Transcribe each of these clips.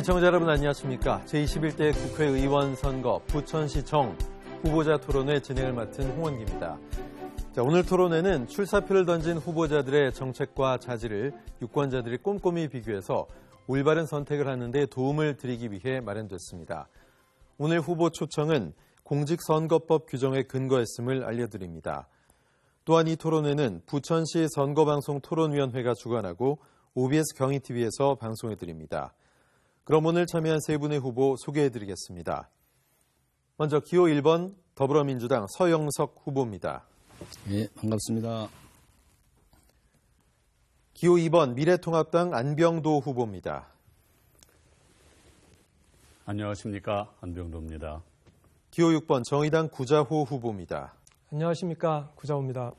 시청자 여러분 안녕하십니까. 제21대 국회의원 선거 부천시청 후보자 토론회 진행을 맡은 홍원기입니다. 오늘 토론회는 출사표를 던진 후보자들의 정책과 자질을 유권자들이 꼼꼼히 비교해서 올바른 선택을 하는 데 도움을 드리기 위해 마련됐습니다. 오늘 후보 초청은 공직선거법 규정에 근거했음을 알려드립니다. 또한 이 토론회는 부천시 선거방송 토론위원회가 주관하고 OBS 경희TV에서 방송해드립니다. 그럼 오늘 참여한 세 분의 후보 소개해드리겠습니다. 먼저 기호 1번 더불어민주당 서영석 후보입니다. 네, 반갑습니다. 기호 2번 미래통합당 안병도 후보입니다. 안녕하십니까. 안병도입니다. 기호 6번 정의당 구자호 후보입니다. 안녕하십니까. 구자호입니다.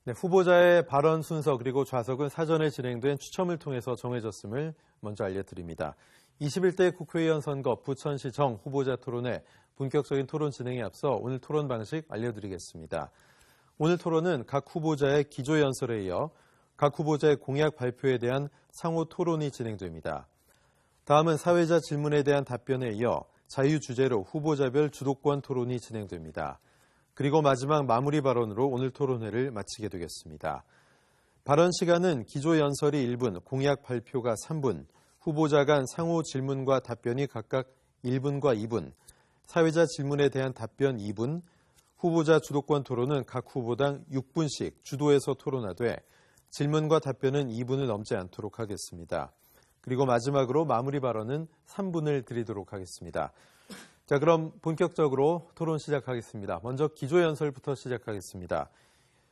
네, 후보자의 발언 순서 그리고 좌석은 사전에 진행된 추첨을 통해서 정해졌음을 먼저 알려드립니다. 21대 국회의원 선거 부천시청 후보자 토론회 본격적인 토론 진행에 앞서 오늘 토론 방식 알려드리겠습니다. 오늘 토론은 각 후보자의 기조연설에 이어 각 후보자의 공약 발표에 대한 상호 토론이 진행됩니다. 다음은 사회자 질문에 대한 답변에 이어 자유주제로 후보자별 주도권 토론이 진행됩니다. 그리고 마지막 마무리 발언으로 오늘 토론회를 마치게 되겠습니다. 발언 시간은 기조연설이 1분, 공약 발표가 3분, 후보자 간 상호 질문과 답변이 각각 1분과 2분, 사회자 질문에 대한 답변 2분, 후보자 주도권 토론은 각 후보당 6분씩 주도해서 토론하되 질문과 답변은 2분을 넘지 않도록 하겠습니다. 그리고 마지막으로 마무리 발언은 3분을 드리도록 하겠습니다. 자, 그럼 본격적으로 토론 시작하겠습니다. 먼저 기조연설부터 시작하겠습니다.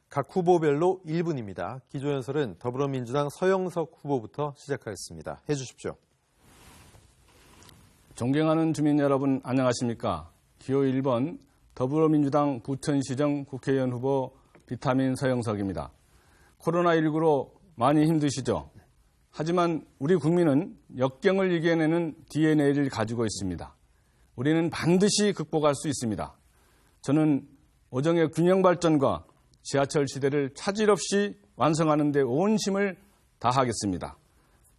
각 후보별로 1분입니다. 기조연설은 더불어민주당 서영석 후보부터 시작하겠습니다. 해주십시오. 존경하는 주민 여러분 안녕하십니까. 기호 1번 더불어민주당 부천시정 국회의원 후보 비타민 서영석입니다. 코로나19로 많이 힘드시죠? 하지만 우리 국민은 역경을 이겨내는 DNA를 가지고 있습니다. 우리는 반드시 극복할 수 있습니다. 저는 오정의 균형 발전과 지하철 시대를 차질 없이 완성하는 데 온 힘을 다하겠습니다.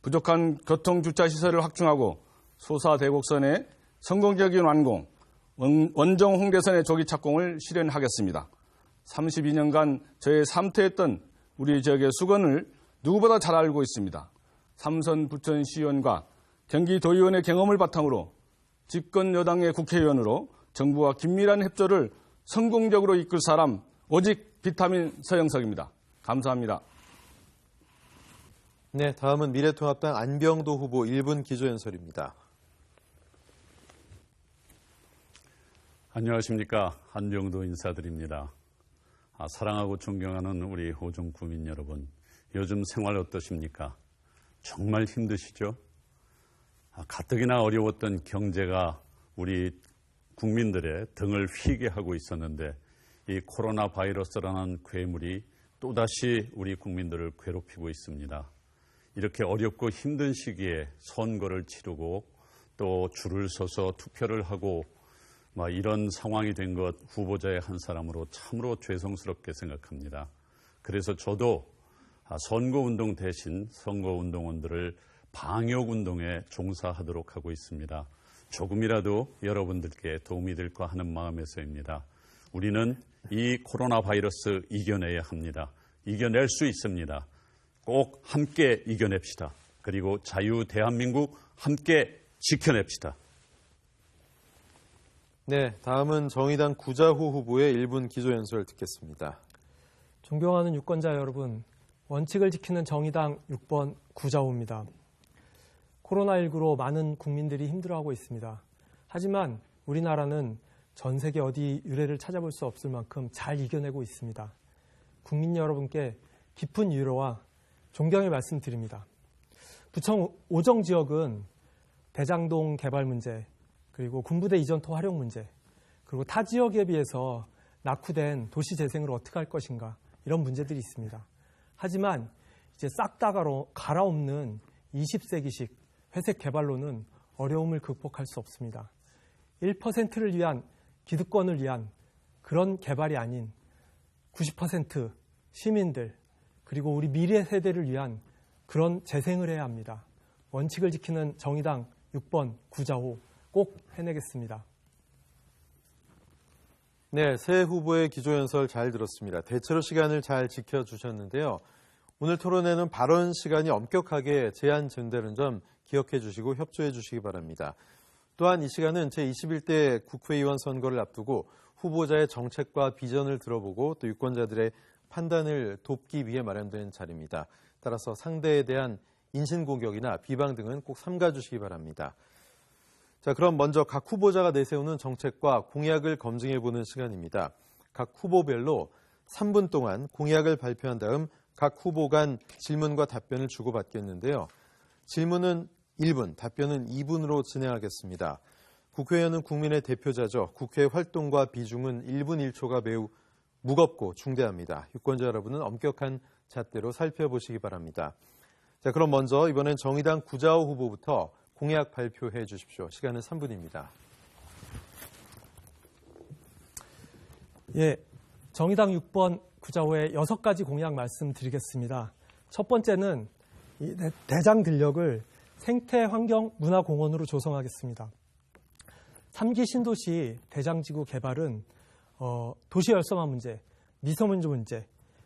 부족한 교통주차시설을 확충하고 소사대곡선의 성공적인 완공, 원정 홍대선의 조기 착공을 실현하겠습니다. 32년간 저의 삼퇴했던 우리 지역의 수건을 누구보다 잘 알고 있습니다. 삼선 부천시의원과 경기도의원의 경험을 바탕으로 집권 여당의 국회의원으로 정부와 긴밀한 협조를 성공적으로 이끌 사람 오직 비타민 서영석입니다. 감사합니다. 네, 다음은 미래통합당 안병도 후보 1분 기조연설입니다. 안녕하십니까. 안병도 인사드립니다. 사랑하고 존경하는 우리 호종 국민 여러분, 요즘 생활 어떠십니까? 정말 힘드시죠? 가뜩이나 어려웠던 경제가 우리 국민들의 등을 휘게 하고 있었는데 이 코로나 바이러스라는 괴물이 또다시 우리 국민들을 괴롭히고 있습니다. 이렇게 어렵고 힘든 시기에 선거를 치르고 또 줄을 서서 투표를 하고 이런 상황이 된 것 후보자의 한 사람으로 참으로 죄송스럽게 생각합니다. 그래서 저도 선거운동 대신 선거운동원들을 방역운동에 종사하도록 하고 있습니다. 조금이라도 여러분들께 도움이 될까 하는 마음에서입니다. 우리는 이 코로나 바이러스 이겨내야 합니다. 이겨낼 수 있습니다. 꼭 함께 이겨냅시다. 그리고 자유 대한민국 함께 지켜냅시다. 네, 다음은 정의당 구자호 후보의 1분 기조연설 듣겠습니다. 존경하는 유권자 여러분, 원칙을 지키는 정의당 6번 구자호입니다. 코로나19로 많은 국민들이 힘들어하고 있습니다. 하지만 우리나라는 전 세계 어디 유례를 찾아볼 수 없을 만큼 잘 이겨내고 있습니다. 국민 여러분께 깊은 위로와 존경의 말씀드립니다. 부천 오정 지역은 대장동 개발 문제, 그리고 군부대 이전토 활용 문제, 그리고 타 지역에 비해서 낙후된 도시 재생을 어떻게 할 것인가 이런 문제들이 있습니다. 하지만 이제 싹 다 갈아엎는 20세기식 회색 개발로는 어려움을 극복할 수 없습니다. 1%를 위한 기득권을 위한 그런 개발이 아닌 90% 시민들 그리고 우리 미래 세대를 위한 그런 재생을 해야 합니다. 원칙을 지키는 정의당 6번 구자호 꼭 해내겠습니다. 네, 새 후보의 기조연설 잘 들었습니다. 대체로 시간을 잘 지켜주셨는데요. 오늘 토론회는 발언 시간이 엄격하게 제한된다는 점 기억해 주시고 협조해 주시기 바랍니다. 또한 이 시간은 제21대 국회의원 선거를 앞두고 후보자의 정책과 비전을 들어보고 또 유권자들의 판단을 돕기 위해 마련된 자리입니다. 따라서 상대에 대한 인신공격이나 비방 등은 꼭 삼가주시기 바랍니다. 자, 그럼 먼저 각 후보자가 내세우는 정책과 공약을 검증해보는 시간입니다. 각 후보별로 3분 동안 공약을 발표한 다음 각 후보 간 질문과 답변을 주고받겠는데요. 질문은 1분, 답변은 2분으로 진행하겠습니다. 국회의원은 국민의 대표자죠. 국회 활동과 비중은 1분 1초가 매우 무겁고 중대합니다. 유권자 여러분은 엄격한 잣대로 살펴보시기 바랍니다. 자, 그럼 먼저 이번엔 정의당 구자호 후보부터 공약 발표해 주십시오. 시간은 3분입니다. 예, 정의당 6번 구자호의 6가지 공약 말씀드리겠습니다. 첫 번째는 이 대장 들녘을 생태환경문화공원으로 조성하겠습니다. 3기 신도시 대장지구 개발은 도시 열성화 문제, 미세먼지 문제,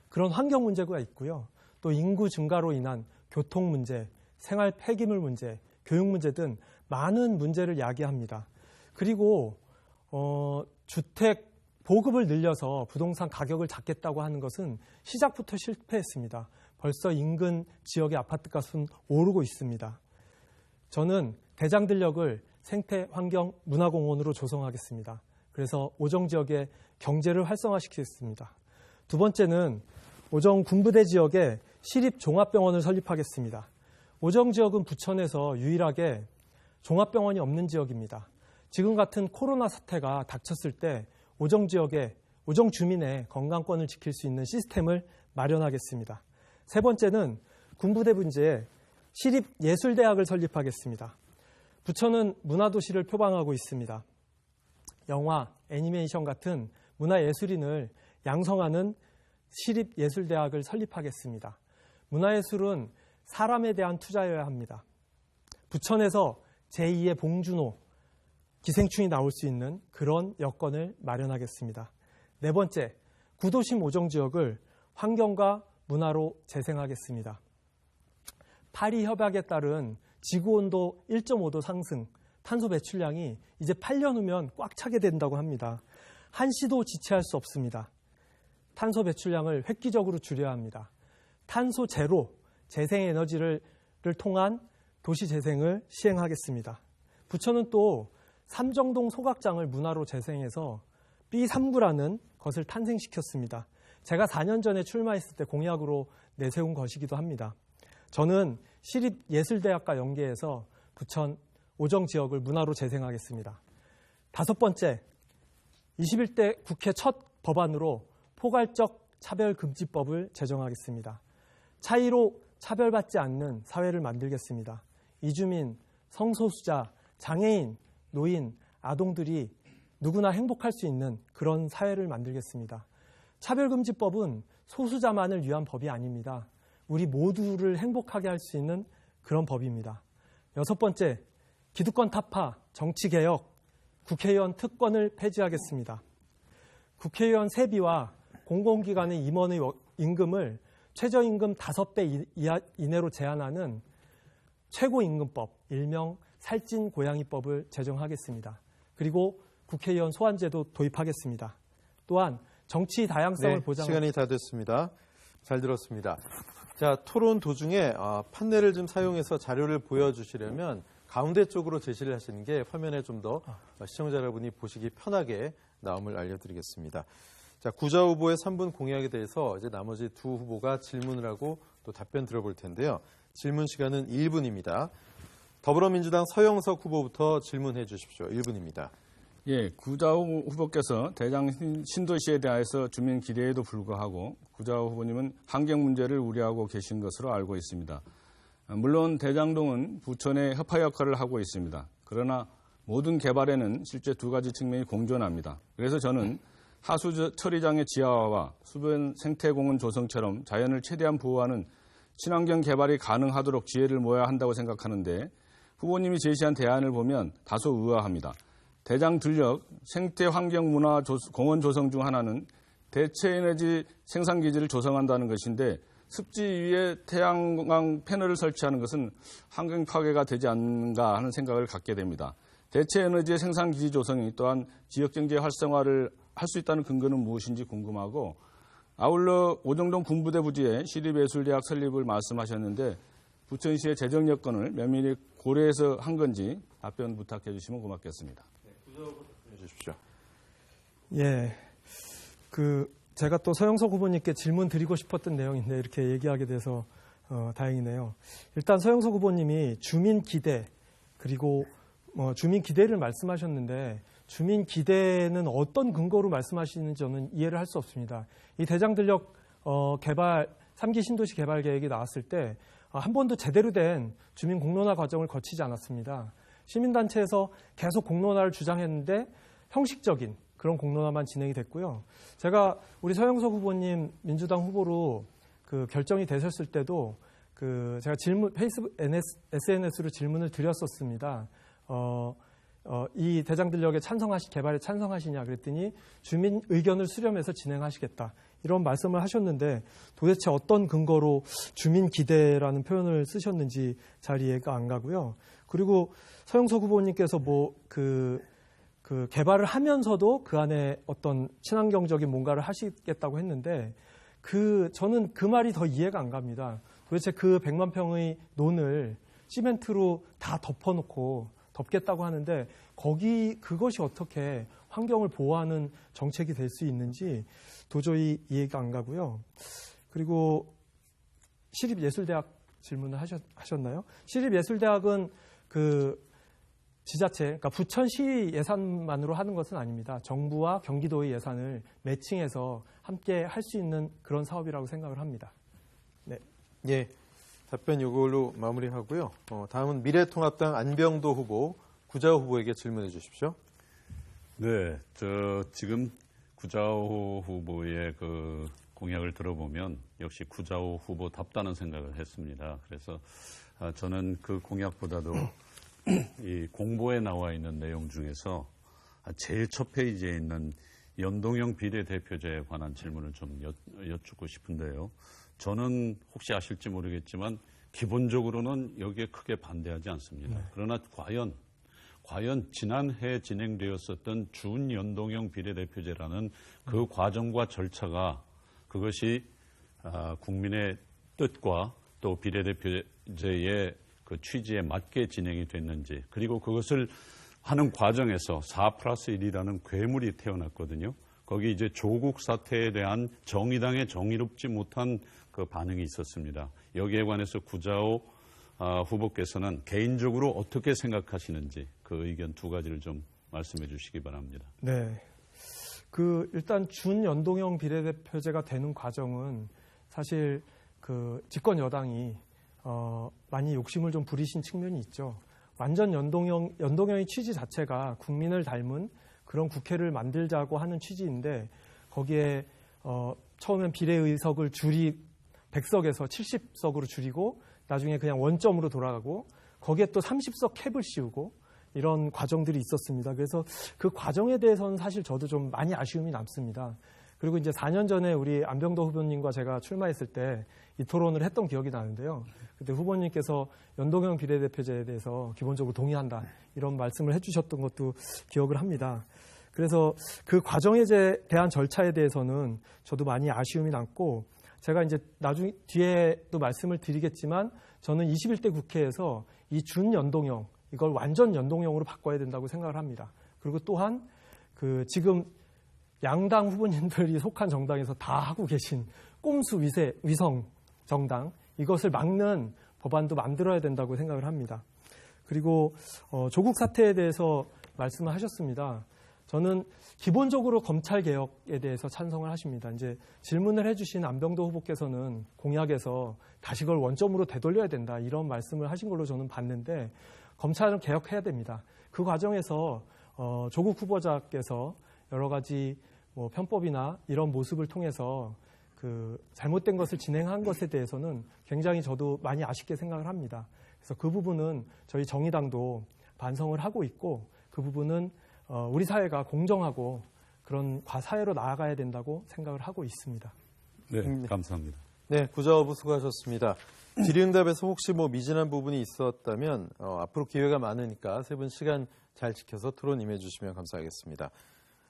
그런 환경 문제가 있고요. 또 인구 증가로 인한 교통 문제, 생활 폐기물 문제, 교육 문제 등 많은 문제를 야기합니다. 그리고 주택 보급을 늘려서 부동산 가격을 잡겠다고 하는 것은 시작부터 실패했습니다. 벌써 인근 지역의 아파트 값은 오르고 있습니다. 저는 대장들녘을 생태환경문화공원으로 조성하겠습니다. 그래서 오정 지역의 경제를 활성화시키겠습니다. 두 번째는 오정 군부대 지역에 시립종합병원을 설립하겠습니다. 오정 지역은 부천에서 유일하게 종합병원이 없는 지역입니다. 지금 같은 코로나 사태가 닥쳤을 때 오정 지역에 오정 주민의 건강권을 지킬 수 있는 시스템을 마련하겠습니다. 세 번째는 군부대 분지에 시립예술대학을 설립하겠습니다. 부천은 문화도시를 표방하고 있습니다. 영화, 애니메이션 같은 문화예술인을 양성하는 시립예술대학을 설립하겠습니다. 문화예술은 사람에 대한 투자여야 합니다. 부천에서 제2의 봉준호, 기생충이 나올 수 있는 그런 여건을 마련하겠습니다. 네 번째, 구도심 오정 지역을 환경과 문화로 재생하겠습니다. 파리 협약에 따른 지구온도 1.5도 상승, 탄소 배출량이 이제 8년 후면 꽉 차게 된다고 합니다. 한시도 지체할 수 없습니다. 탄소 배출량을 획기적으로 줄여야 합니다. 탄소 제로, 재생에너지를 통한 도시 재생을 시행하겠습니다. 부천은 또 삼정동 소각장을 문화로 재생해서 B3구라는 것을 탄생시켰습니다. 제가 4년 전에 출마했을 때 공약으로 내세운 것이기도 합니다. 저는 시립예술대학과 연계해서 부천 오정 지역을 문화로 재생하겠습니다. 다섯 번째, 21대 국회 첫 법안으로 포괄적 차별금지법을 제정하겠습니다. 차이로 차별받지 않는 사회를 만들겠습니다. 이주민, 성소수자, 장애인, 노인, 아동들이 누구나 행복할 수 있는 그런 사회를 만들겠습니다. 차별금지법은 소수자만을 위한 법이 아닙니다. 우리 모두를 행복하게 할 수 있는 그런 법입니다. 여섯 번째, 기득권 타파, 정치개혁, 국회의원 특권을 폐지하겠습니다. 국회의원 세비와 공공기관의 임원의 임금을 최저임금 5배 이내로 제한하는 최고임금법, 일명 살찐고양이법을 제정하겠습니다. 그리고 국회의원 소환제도 도입하겠습니다. 또한 정치 다양성을 보장하는 시간이 다 됐습니다. 잘 들었습니다. 자, 토론 도중에 판넬을 좀 사용해서 자료를 보여주시려면 가운데 쪽으로 제시를 하시는 게 화면에 좀 더 시청자 여러분이 보시기 편하게 나옴을 알려드리겠습니다. 자, 구자 후보의 3분 공약에 대해서 이제 나머지 두 후보가 질문을 하고 또 답변 들어볼 텐데요. 질문 시간은 1분입니다. 더불어민주당 서영석 후보부터 질문해 주십시오. 1분입니다. 예, 구자호 후보께서 대장 신도시에 대해서 주민 기대에도 불구하고 구자호 후보님은 환경 문제를 우려하고 계신 것으로 알고 있습니다. 물론 대장동은 부천의 협화 역할을 하고 있습니다. 그러나 모든 개발에는 실제 두 가지 측면이 공존합니다. 그래서 저는 하수 처리장의 지하화와 수변 생태공원 조성처럼 자연을 최대한 보호하는 친환경 개발이 가능하도록 지혜를 모아야 한다고 생각하는데 후보님이 제시한 대안을 보면 다소 의아합니다. 대장 들녘 생태환경문화 공원 조성 중 하나는 대체에너지 생산기지를 조성한다는 것인데 습지 위에 태양광 패널을 설치하는 것은 환경 파괴가 되지 않는가 하는 생각을 갖게 됩니다. 대체에너지의 생산기지 조성이 또한 지역경제 활성화를 할 수 있다는 근거는 무엇인지 궁금하고 아울러 오정동 군부대 부지에 시립예술대학 설립을 말씀하셨는데 부천시의 재정 여건을 면밀히 고려해서 한 건지 답변 부탁해 주시면 고맙겠습니다. 해 주십시오. 예, 제가 또 서영석 후보님께 질문 드리고 싶었던 내용인데 이렇게 얘기하게 돼서 다행이네요. 일단 서영석 후보님이 주민 기대 그리고 주민 기대를 말씀하셨는데 주민 기대는 어떤 근거로 말씀하시는지 저는 이해를 할 수 없습니다. 이 대장들녘 개발 3기 신도시 개발 계획이 나왔을 때 한 번도 제대로 된 주민 공론화 과정을 거치지 않았습니다. 시민단체에서 계속 공론화를 주장했는데 형식적인 그런 공론화만 진행이 됐고요. 제가 우리 서영석 후보님 민주당 후보로 결정이 되셨을 때도 제가 페이스북, SNS로 질문을 드렸었습니다. 이 대장들녘에 개발에 찬성하시냐 그랬더니 주민 의견을 수렴해서 진행하시겠다. 이런 말씀을 하셨는데 도대체 어떤 근거로 주민 기대라는 표현을 쓰셨는지 잘 이해가 안 가고요. 그리고 서영석 후보님께서 개발을 하면서도 그 안에 어떤 친환경적인 뭔가를 하시겠다고 했는데 저는 그 말이 더 이해가 안 갑니다. 도대체 100만 평의 논을 시멘트로 다 덮겠다고 하는데 그것이 어떻게 환경을 보호하는 정책이 될 수 있는지 도저히 이해가 안 가고요. 그리고 시립예술대학 질문을 하셨나요? 시립예술대학은 지자체, 그러니까 부천시 예산만으로 하는 것은 아닙니다. 정부와 경기도의 예산을 매칭해서 함께 할 수 있는 그런 사업이라고 생각을 합니다. 네. 예, 답변 이걸로 마무리하고요. 다음은 미래통합당 안병도 후보, 구자호 후보에게 질문해 주십시오. 네, 지금 구자호 후보의 공약을 들어보면 역시 구자호 후보답다는 생각을 했습니다. 그래서 저는 그 공약보다도 이 공보에 나와 있는 내용 중에서 제일 첫 페이지에 있는 연동형 비례대표제에 관한 질문을 좀 여쭙고 싶은데요. 저는 혹시 아실지 모르겠지만 기본적으로는 여기에 크게 반대하지 않습니다. 그러나 과연 지난해 진행되었었던 준연동형 비례대표제라는 그 과정과 절차가 그것이 국민의 뜻과 또 비례대표제의 취지에 맞게 진행이 됐는지, 그리고 그것을 하는 과정에서 4+1이라는 괴물이 태어났거든요. 거기 이제 조국 사태에 대한 정의당의 정의롭지 못한 반응이 있었습니다. 여기에 관해서 구자호 후보께서는 개인적으로 어떻게 생각하시는지 그 의견 두 가지를 좀 말씀해 주시기 바랍니다. 네. 일단 준연동형 비례대표제가 되는 과정은 사실 집권 여당이 많이 욕심을 좀 부리신 측면이 있죠. 완전 연동형의 취지 자체가 국민을 닮은 그런 국회를 만들자고 하는 취지인데 거기에 처음엔 비례의석을 100석에서 70석으로 줄이고 나중에 그냥 원점으로 돌아가고 거기에 또 30석 캡을 씌우고 이런 과정들이 있었습니다. 그래서 그 과정에 대해서는 사실 저도 좀 많이 아쉬움이 남습니다. 그리고 이제 4년 전에 우리 안병도 후보님과 제가 출마했을 때 이 토론을 했던 기억이 나는데요. 그때 후보님께서 연동형 비례대표제에 대해서 기본적으로 동의한다 이런 말씀을 해주셨던 것도 기억을 합니다. 그래서 그 과정에 대한 절차에 대해서는 저도 많이 아쉬움이 남고 제가 이제 나중에 뒤에도 말씀을 드리겠지만 저는 21대 국회에서 이 준연동형 이걸 완전 연동형으로 바꿔야 된다고 생각을 합니다. 그리고 또한 지금 양당 후보님들이 속한 정당에서 다 하고 계신 꼼수 위성 정당 이것을 막는 법안도 만들어야 된다고 생각을 합니다. 그리고 조국 사태에 대해서 말씀을 하셨습니다. 저는 기본적으로 검찰 개혁에 대해서 찬성을 하십니다. 이제 질문을 해주신 안병도 후보께서는 공약에서 다시 그걸 원점으로 되돌려야 된다 이런 말씀을 하신 걸로 저는 봤는데 검찰은 개혁해야 됩니다. 그 과정에서 조국 후보자께서 여러 가지 편법이나 이런 모습을 통해서 잘못된 것을 진행한 것에 대해서는 굉장히 저도 많이 아쉽게 생각을 합니다. 그래서 그 부분은 저희 정의당도 반성을 하고 있고 그 부분은 우리 사회가 공정하고 그런 사회로 나아가야 된다고 생각을 하고 있습니다. 네, 감사합니다. 네, 구자호부 수고하셨습니다. 질의응답에서 혹시 미진한 부분이 있었다면 앞으로 기회가 많으니까 세 분 시간 잘 지켜서 토론 임해 주시면 감사하겠습니다.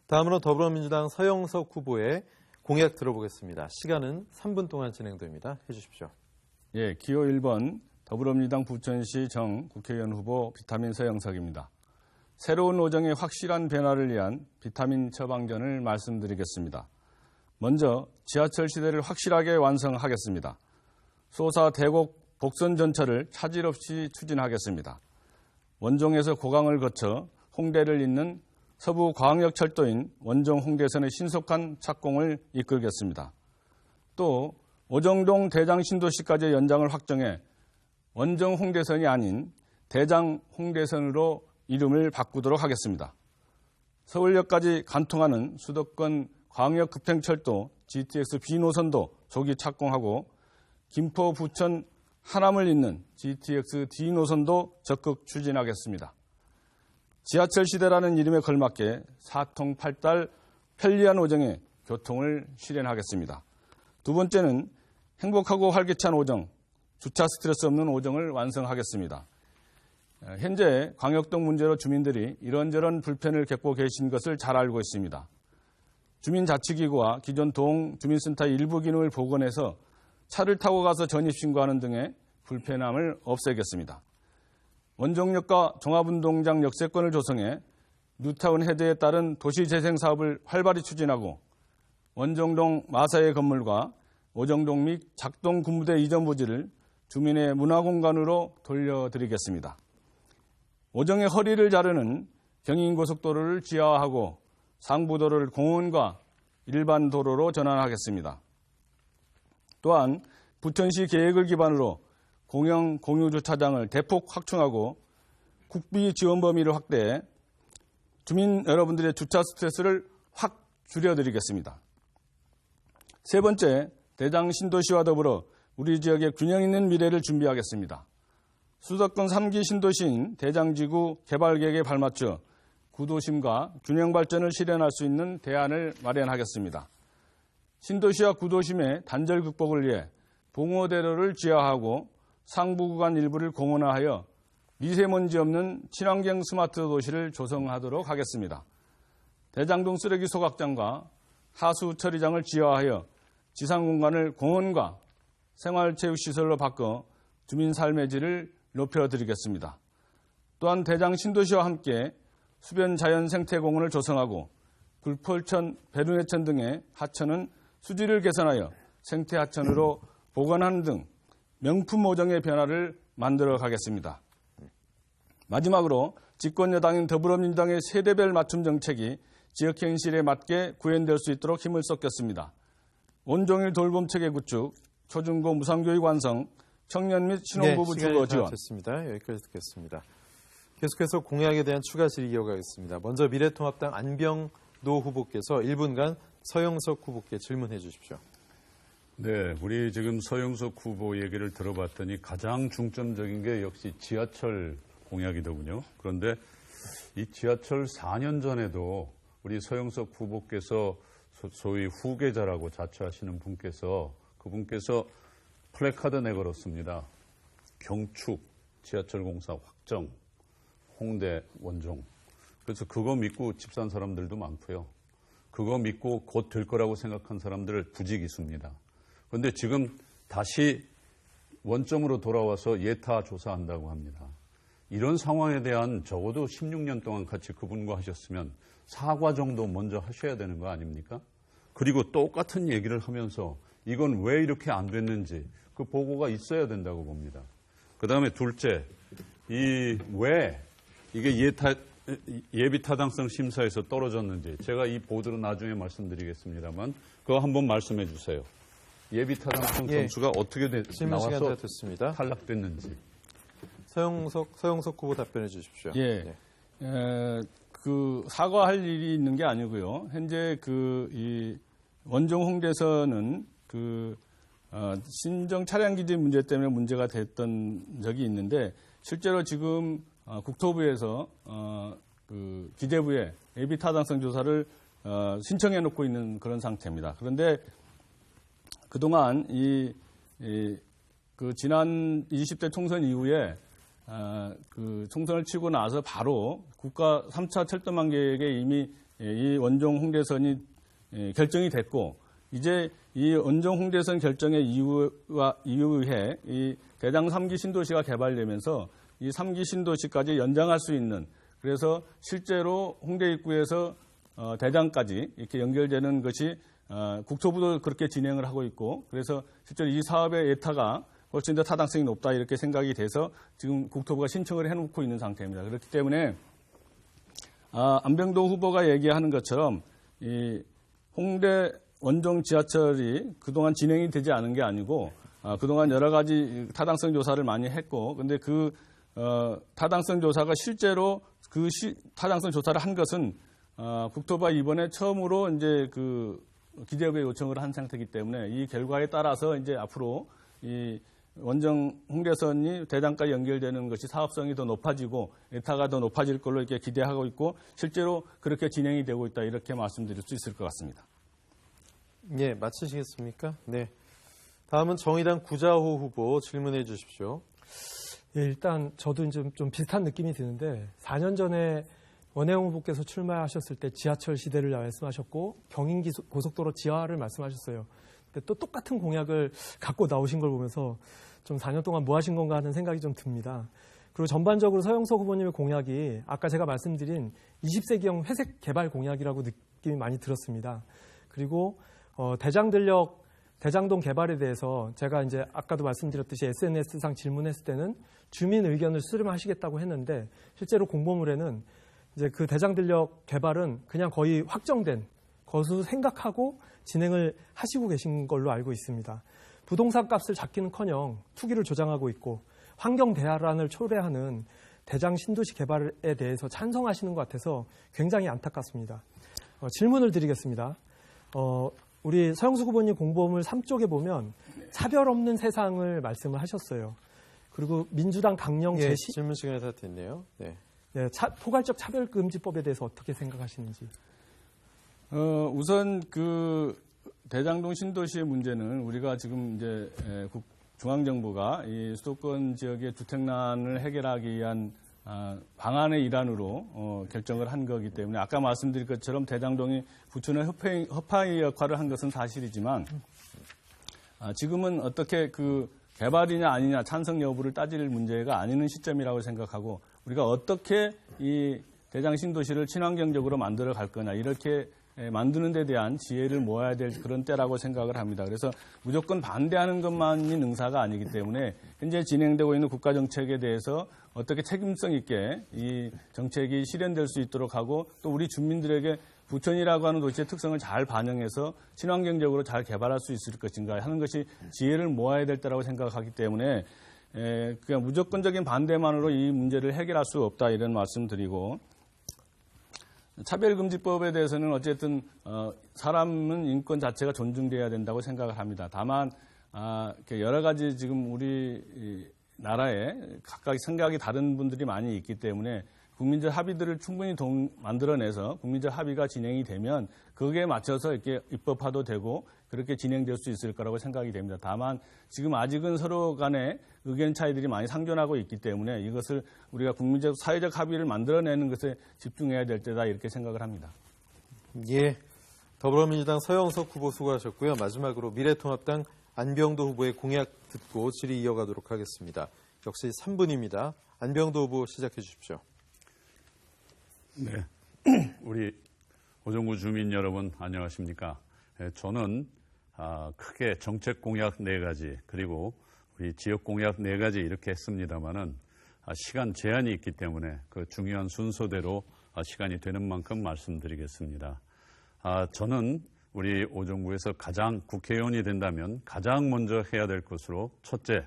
다음으로 더불어민주당 서영석 후보의 공약 들어보겠습니다. 시간은 3분 동안 진행됩니다. 해주십시오. 예, 기호 1번 더불어민주당 부천시 정 국회의원 후보 비타민 서영석입니다. 새로운 오정의 확실한 변화를 위한 비타민 처방전을 말씀드리겠습니다. 먼저 지하철 시대를 확실하게 완성하겠습니다. 소사 대곡 복선 전철을 차질 없이 추진하겠습니다. 원종에서 고강을 거쳐 홍대를 잇는 서부광역철도인 원종 홍대선의 신속한 착공을 이끌겠습니다. 또 오정동 대장 신도시까지 연장을 확정해 원정 홍대선이 아닌 대장 홍대선으로 이름을 바꾸도록 하겠습니다. 서울역까지 간통하는 수도권 광역급행철도 GTX B 노선도 조기 착공하고 김포, 부천, 하남을 잇는 GTX D 노선도 적극 추진하겠습니다. 지하철 시대라는 이름에 걸맞게 사통팔달 편리한 오정의 교통을 실현하겠습니다. 두 번째는 행복하고 활기찬 오정, 주차 스트레스 없는 오정을 완성하겠습니다. 현재 광역동 문제로 주민들이 이런저런 불편을 겪고 계신 것을 잘 알고 있습니다. 주민자치기구와 기존 동주민센터의 일부 기능을 복원해서 차를 타고 가서 전입신고하는 등의 불편함을 없애겠습니다. 원종역과 종합운동장 역세권을 조성해 뉴타운 헤드에 따른 도시재생 사업을 활발히 추진하고 원정동 마사의 건물과 오정동 및 작동 군부대 이전 부지를 주민의 문화공간으로 돌려드리겠습니다. 오정의 허리를 자르는 경인고속도로를 지하화하고 상부도로를 공원과 일반 도로로 전환하겠습니다. 또한 부천시 계획을 기반으로 공영 공유주차장을 대폭 확충하고 국비 지원 범위를 확대해 주민 여러분들의 주차 스트레스를 확 줄여드리겠습니다. 세 번째, 대장 신도시와 더불어 우리 지역의 균형 있는 미래를 준비하겠습니다. 수도권 3기 신도시인 대장지구 개발 계획에 발맞춰 구도심과 균형 발전을 실현할 수 있는 대안을 마련하겠습니다. 신도시와 구도심의 단절 극복을 위해 봉오대로를 지하하고 상부 구간 일부를 공원화하여 미세먼지 없는 친환경 스마트 도시를 조성하도록 하겠습니다. 대장동 쓰레기 소각장과 하수 처리장을 지하하여 지상 공간을 공원과 생활체육시설로 바꿔 주민 삶의 질을 높여드리겠습니다. 또한 대장 신도시와 함께 수변 자연 생태공원을 조성하고 굴폴천, 배륜해천 등의 하천은 수질을 개선하여 생태하천으로 보관하는 등 명품 오정의 변화를 만들어 가겠습니다. 마지막으로 집권여당인 더불어민주당의 세대별 맞춤 정책이 지역 현실에 맞게 구현될 수 있도록 힘을 쏟겠습니다. 온종일 돌봄 체계 구축, 초중고 무상교육 완성, 청년 및 신혼부부 주거 지원. 됐습니다. 여기까지 듣겠습니다. 계속해서 공약에 대한 추가 질의 이어가겠습니다. 먼저 미래통합당 안병노 후보께서 1분간 서영석 후보께 질문해 주십시오. 네, 우리 지금 서영석 후보 얘기를 들어봤더니 가장 중점적인 게 역시 지하철 공약이더군요. 그런데 이 지하철 4년 전에도 우리 서영석 후보께서 소위 후계자라고 자처하시는 분께서 그분께서 플래카드 내걸었습니다. 경축, 지하철 공사 확정, 홍대, 원종. 그래서 그거 믿고 집 산 사람들도 많고요. 그거 믿고 곧 될 거라고 생각한 사람들 부지기수입니다. 그런데 지금 다시 원점으로 돌아와서 예타 조사한다고 합니다. 이런 상황에 대한 적어도 16년 동안 같이 그분과 하셨으면 사과 정도 먼저 하셔야 되는 거 아닙니까? 그리고 똑같은 얘기를 하면서 이건 왜 이렇게 안 됐는지 그 보고가 있어야 된다고 봅니다. 그 다음에 둘째, 왜 이게 예비 타당성 심사에서 떨어졌는지 제가 이 보드로 나중에 말씀드리겠습니다만 그거 한번 말씀해 주세요. 예비 타당성 점수가 어떻게 나와서 됐습니다. 탈락됐는지. 서영석 후보 답변해 주십시오. 예. 그 사과할 일이 있는 게 아니고요. 현재 이 원종 홍대선은 신정 차량 기지 문제 때문에 문제가 됐던 적이 있는데 실제로 지금 국토부에서 기재부에 예비 타당성 조사를 신청해 놓고 있는 그런 상태입니다. 그런데 그동안 지난 20대 총선 이후에 총선을 치고 나서 바로 국가 3차 철도망 계획에 이미 이 원종 홍대선이 결정이 됐고 이제 이 원종 홍대선 결정의 이후에 이 대장 3기 신도시가 개발되면서 이 3기 신도시까지 연장할 수 있는 그래서 실제로 홍대 입구에서 대장까지 이렇게 연결되는 것이 국토부도 그렇게 진행을 하고 있고 그래서 실제로 이 사업의 예타가 훨씬 더 타당성이 높다 이렇게 생각이 돼서 지금 국토부가 신청을 해놓고 있는 상태입니다. 그렇기 때문에 안병도 후보가 얘기하는 것처럼 이 홍대 원종 지하철이 그동안 진행이 되지 않은 게 아니고 그동안 여러 가지 타당성 조사를 많이 했고 근데 타당성 조사가 실제로 타당성 조사를 한 것은 국토부가 이번에 처음으로 이제 기재부에 요청을 한 상태이기 때문에 이 결과에 따라서 이제 앞으로 이 원정 홍대선이 대장까지 연결되는 것이 사업성이 더 높아지고 예타가 더 높아질 걸로 이렇게 기대하고 있고 실제로 그렇게 진행이 되고 있다 이렇게 말씀드릴 수 있을 것 같습니다. 예, 마치시겠습니까? 네. 다음은 정의당 구자호 후보 질문해 주십시오. 예, 일단 저도 좀 비슷한 느낌이 드는데 4년 전에 원혜영 후보께서 출마하셨을 때 지하철 시대를 말씀하셨고 경인고속도로 지하를 말씀하셨어요. 근데 또 똑같은 공약을 갖고 나오신 걸 보면서 좀 4년 동안 뭐 하신 건가 하는 생각이 좀 듭니다. 그리고 전반적으로 서영석 후보님의 공약이 아까 제가 말씀드린 20세기형 회색 개발 공약이라고 느낌이 많이 들었습니다. 그리고 대장동 개발에 대해서 제가 이제 아까도 말씀드렸듯이 SNS상 질문했을 때는 주민 의견을 수렴하시겠다고 했는데 실제로 공보물에는 이제 그 대장들역 개발은 그냥 거의 확정된 것으로 생각하고 진행을 하시고 계신 걸로 알고 있습니다. 부동산 값을 잡기는커녕 투기를 조장하고 있고 환경 대화란을 초래하는 대장 신도시 개발에 대해서 찬성하시는 것 같아서 굉장히 안타깝습니다. 질문을 드리겠습니다. 우리 서영수 후보님 공보물 3쪽에 보면 차별 없는 세상을 말씀을 하셨어요. 그리고 민주당 강령 예, 제시 질문 시간이 다 됐네요. 네. 네, 포괄적 차별금지법에 대해서 어떻게 생각하시는지. 우선 대장동 신도시의 문제는 우리가 지금 이제 중앙정부가 이 수도권 지역의 주택난을 해결하기 위한 방안의 일환으로 결정을 한 거기 때문에 아까 말씀드린 것처럼 대장동이 부천의 허파의 역할을 한 것은 사실이지만 지금은 어떻게 개발이냐 아니냐 찬성 여부를 따질 문제가 아니는 시점이라고 생각하고 우리가 어떻게 이 대장 신도시를 친환경적으로 만들어 갈 거냐 이렇게 만드는 데 대한 지혜를 모아야 될 그런 때라고 생각을 합니다. 그래서 무조건 반대하는 것만이 능사가 아니기 때문에 현재 진행되고 있는 국가 정책에 대해서 어떻게 책임성 있게 이 정책이 실현될 수 있도록 하고 또 우리 주민들에게 부천이라고 하는 도시의 특성을 잘 반영해서 친환경적으로 잘 개발할 수 있을 것인가 하는 것이 지혜를 모아야 될 때라고 생각하기 때문에 그냥 무조건적인 반대만으로 이 문제를 해결할 수 없다 이런 말씀드리고 차별금지법에 대해서는 어쨌든 사람은 인권 자체가 존중돼야 된다고 생각을 합니다. 다만 여러 가지 지금 우리 나라에 각각 생각이 다른 분들이 많이 있기 때문에 국민적 합의들을 충분히 만들어내서 국민적 합의가 진행이 되면 거기에 맞춰서 이렇게 입법화도 되고 그렇게 진행될 수 있을 거라고 생각이 됩니다. 다만 지금 아직은 서로 간에 의견 차이들이 많이 상존하고 있기 때문에 이것을 우리가 국민적 사회적 합의를 만들어내는 것에 집중해야 될 때다 이렇게 생각을 합니다. 예, 더불어민주당 서영석 후보 수고하셨고요. 마지막으로 미래통합당 안병도 후보의 공약 듣고 질의 이어가도록 하겠습니다. 역시 3분입니다. 안병도 후보 시작해 주십시오. 네, 우리 오정구 주민 여러분 안녕하십니까? 저는 크게 정책 공약 4가지 그리고 우리 지역 공약 4가지 이렇게 했습니다마는 시간 제한이 있기 때문에 그 중요한 순서대로 시간이 되는 만큼 말씀드리겠습니다. 저는 우리 오정구에서 가장 국회의원이 된다면 가장 먼저 해야 될 것으로 첫째,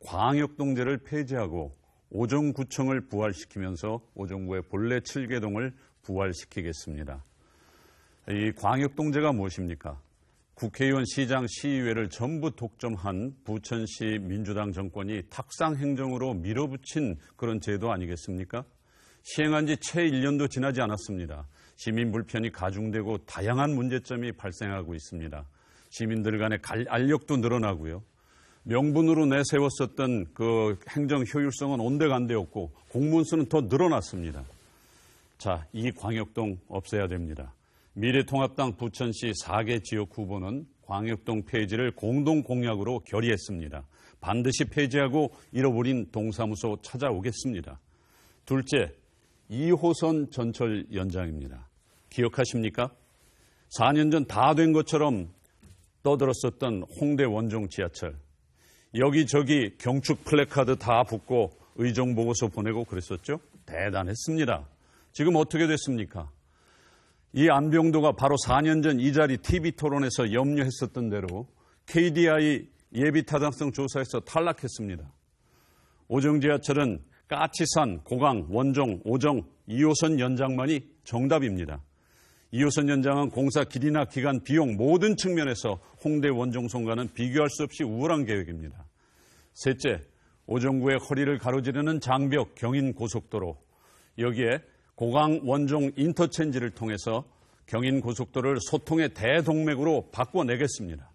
광역동제를 폐지하고 오정구청을 부활시키면서 오정구의 본래 7개동을 부활시키겠습니다. 이 광역동제가 무엇입니까? 국회의원, 시장, 시의회를 전부 독점한 부천시 민주당 정권이 탁상 행정으로 밀어붙인 그런 제도 아니겠습니까? 시행한 지 채 1년도 지나지 않았습니다. 시민 불편이 가중되고 다양한 문제점이 발생하고 있습니다. 시민들 간의 알력도 늘어나고요. 명분으로 내세웠었던 그 행정 효율성은 온데간데없고 공무원 수는 더 늘어났습니다. 자, 이 광역동 없애야 됩니다. 미래통합당 부천시 4개 지역 후보는 광역동 폐지를 공동 공약으로 결의했습니다. 반드시 폐지하고 잃어버린 동사무소 찾아오겠습니다. 둘째, 2호선 전철 연장입니다. 기억하십니까? 4년 전 다 된 것처럼 떠들었었던 홍대 원종 지하철. 여기저기 경축 플래카드 다 붙고 의정 보고서 보내고 그랬었죠? 대단했습니다. 지금 어떻게 됐습니까? 이 안병도가 바로 4년 전 이 자리 TV토론에서 염려했었던 대로 KDI 예비타당성 조사에서 탈락했습니다. 오정지하철은 까치산, 고강, 원종, 오정 2호선 연장만이 정답입니다. 2호선 연장은 공사 길이나 기간, 비용 모든 측면에서 홍대 원종선과는 비교할 수 없이 우월한 계획입니다. 셋째, 오정구의 허리를 가로지르는 장벽 경인고속도로. 여기에 고강 원종 인터체인지를 통해서 경인고속도로를 소통의 대동맥으로 바꿔내겠습니다.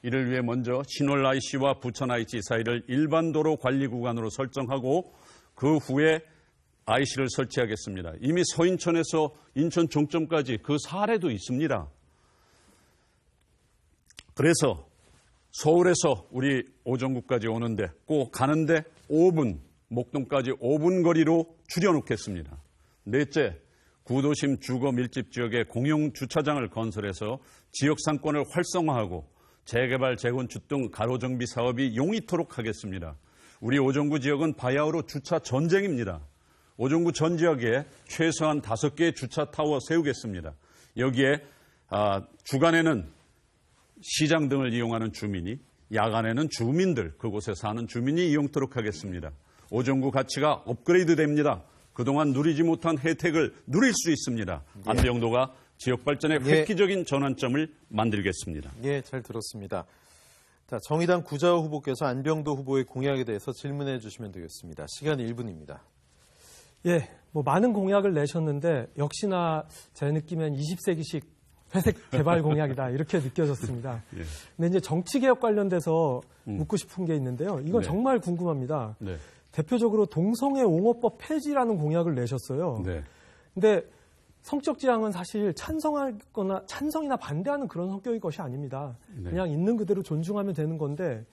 이를 위해 먼저 신월 IC와 부천 IC 사이를 일반도로 관리구간으로 설정하고 그 후에 IC를 설치하겠습니다. 이미 서인천에서 인천 종점까지 그 사례도 있습니다. 그래서 서울에서 우리 오정구까지 오는데 꼭 가는데 5분, 목동까지 5분 거리로 줄여놓겠습니다. 넷째, 구도심 주거 밀집 지역에 공용 주차장을 건설해서 지역 상권을 활성화하고 재개발, 재건축 등 가로정비 사업이 용이토록 하겠습니다. 우리 오정구 지역은 바야흐로 주차 전쟁입니다. 오정구 전 지역에 최소한 5개의 주차 타워 세우겠습니다. 여기에 주간에는 시장 등을 이용하는 주민이, 야간에는 주민들, 그곳에 사는 주민이 이용토록 하겠습니다. 오정구 가치가 업그레이드 됩니다. 그동안 누리지 못한 혜택을 누릴 수 있습니다. 안병도가 지역 발전의 획기적인 전환점을 만들겠습니다. 예, 잘 들었습니다. 자, 정의당 구자호 후보께서 안병도 후보의 공약에 대해서 질문해 주시면 되겠습니다. 시간 1분입니다. 예, 많은 공약을 내셨는데 역시나 제 느낌엔 20세기식 회색 개발 공약이다 이렇게 느껴졌습니다. 예. 근데 이제 정치 개혁 관련돼서 묻고 싶은 게 있는데요. 이건 네. 정말 궁금합니다. 네. 대표적으로 동성애 옹호법 폐지라는 공약을 내셨어요. 네. 근데 성적 지향은 사실 찬성이나 반대하는 그런 성격의 것이 아닙니다. 네. 그냥 있는 그대로 존중하면 되는 건데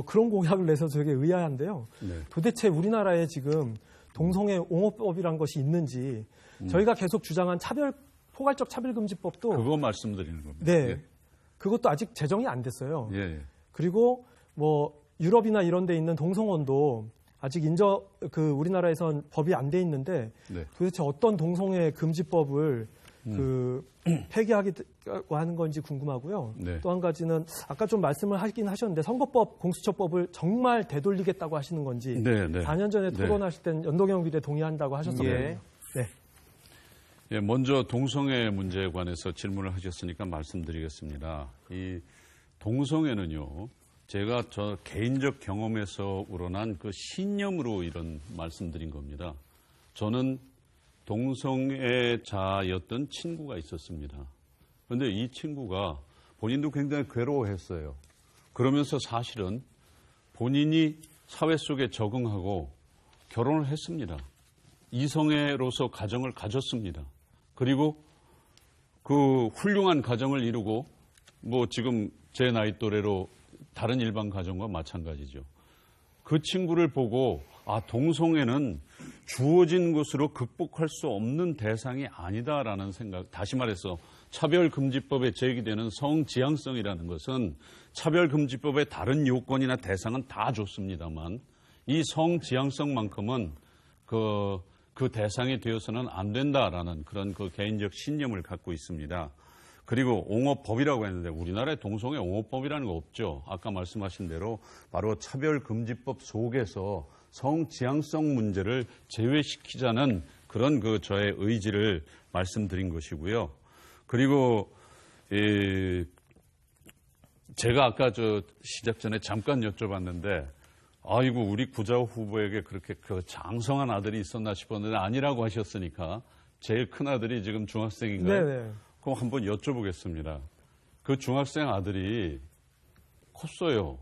그런 공약을 내서 되게 의아한데요. 네. 도대체 우리나라에 지금 동성애 옹호법이란 것이 있는지 저희가 계속 주장한 포괄적 차별금지법도 그거 말씀드리는 겁니다. 네, 예. 그것도 아직 제정이 안 됐어요. 예. 그리고 유럽이나 이런 데 있는 동성혼도 아직 우리나라에선 법이 안 돼 있는데 네. 도대체 어떤 동성애 금지법을 폐기하기로 하는 건지 궁금하고요. 네. 또 한 가지는 아까 좀 말씀을 하긴 하셨는데 선거법, 공수처법을 정말 되돌리겠다고 하시는 건지 네, 네. 4년 전에 네. 토론하실 땐 연동형 비례 동의한다고 하셨었거든요. 예. 네. 예, 먼저 동성애 문제에 관해서 질문을 하셨으니까 말씀드리겠습니다. 이 동성애는요, 제가 저 개인적 경험에서 우러난 그 신념으로 이런 말씀드린 겁니다. 저는 동성애자였던 친구가 있었습니다. 그런데 이 친구가 본인도 굉장히 괴로워했어요. 그러면서 사실은 본인이 사회 속에 적응하고 결혼을 했습니다. 이성애로서 가정을 가졌습니다. 그리고 그 훌륭한 가정을 이루고 지금 제 나이 또래로 다른 일반 가정과 마찬가지죠. 그 친구를 보고 동성애는 주어진 것으로 극복할 수 없는 대상이 아니다라는 생각, 다시 말해서 차별금지법에 제기되는 성지향성이라는 것은 차별금지법의 다른 요건이나 대상은 다 좋습니다만 이 성지향성만큼은 그 대상이 되어서는 안 된다라는 그런 그 개인적 신념을 갖고 있습니다. 그리고 옹호법이라고 했는데 우리나라에 동성애 옹호법이라는 거 없죠. 아까 말씀하신 대로 바로 차별금지법 속에서 성지향성 문제를 제외시키자는 그런 저의 의지를 말씀드린 것이고요. 그리고 제가 아까 시작 전에 잠깐 여쭤봤는데, 아이고, 우리 구자호 후보에게 그렇게 그 장성한 아들이 있었나 싶었는데 아니라고 하셨으니까 제일 큰 아들이 지금 중학생인가요? 네네. 그럼 한번 여쭤보겠습니다. 그 중학생 아들이 컸어요.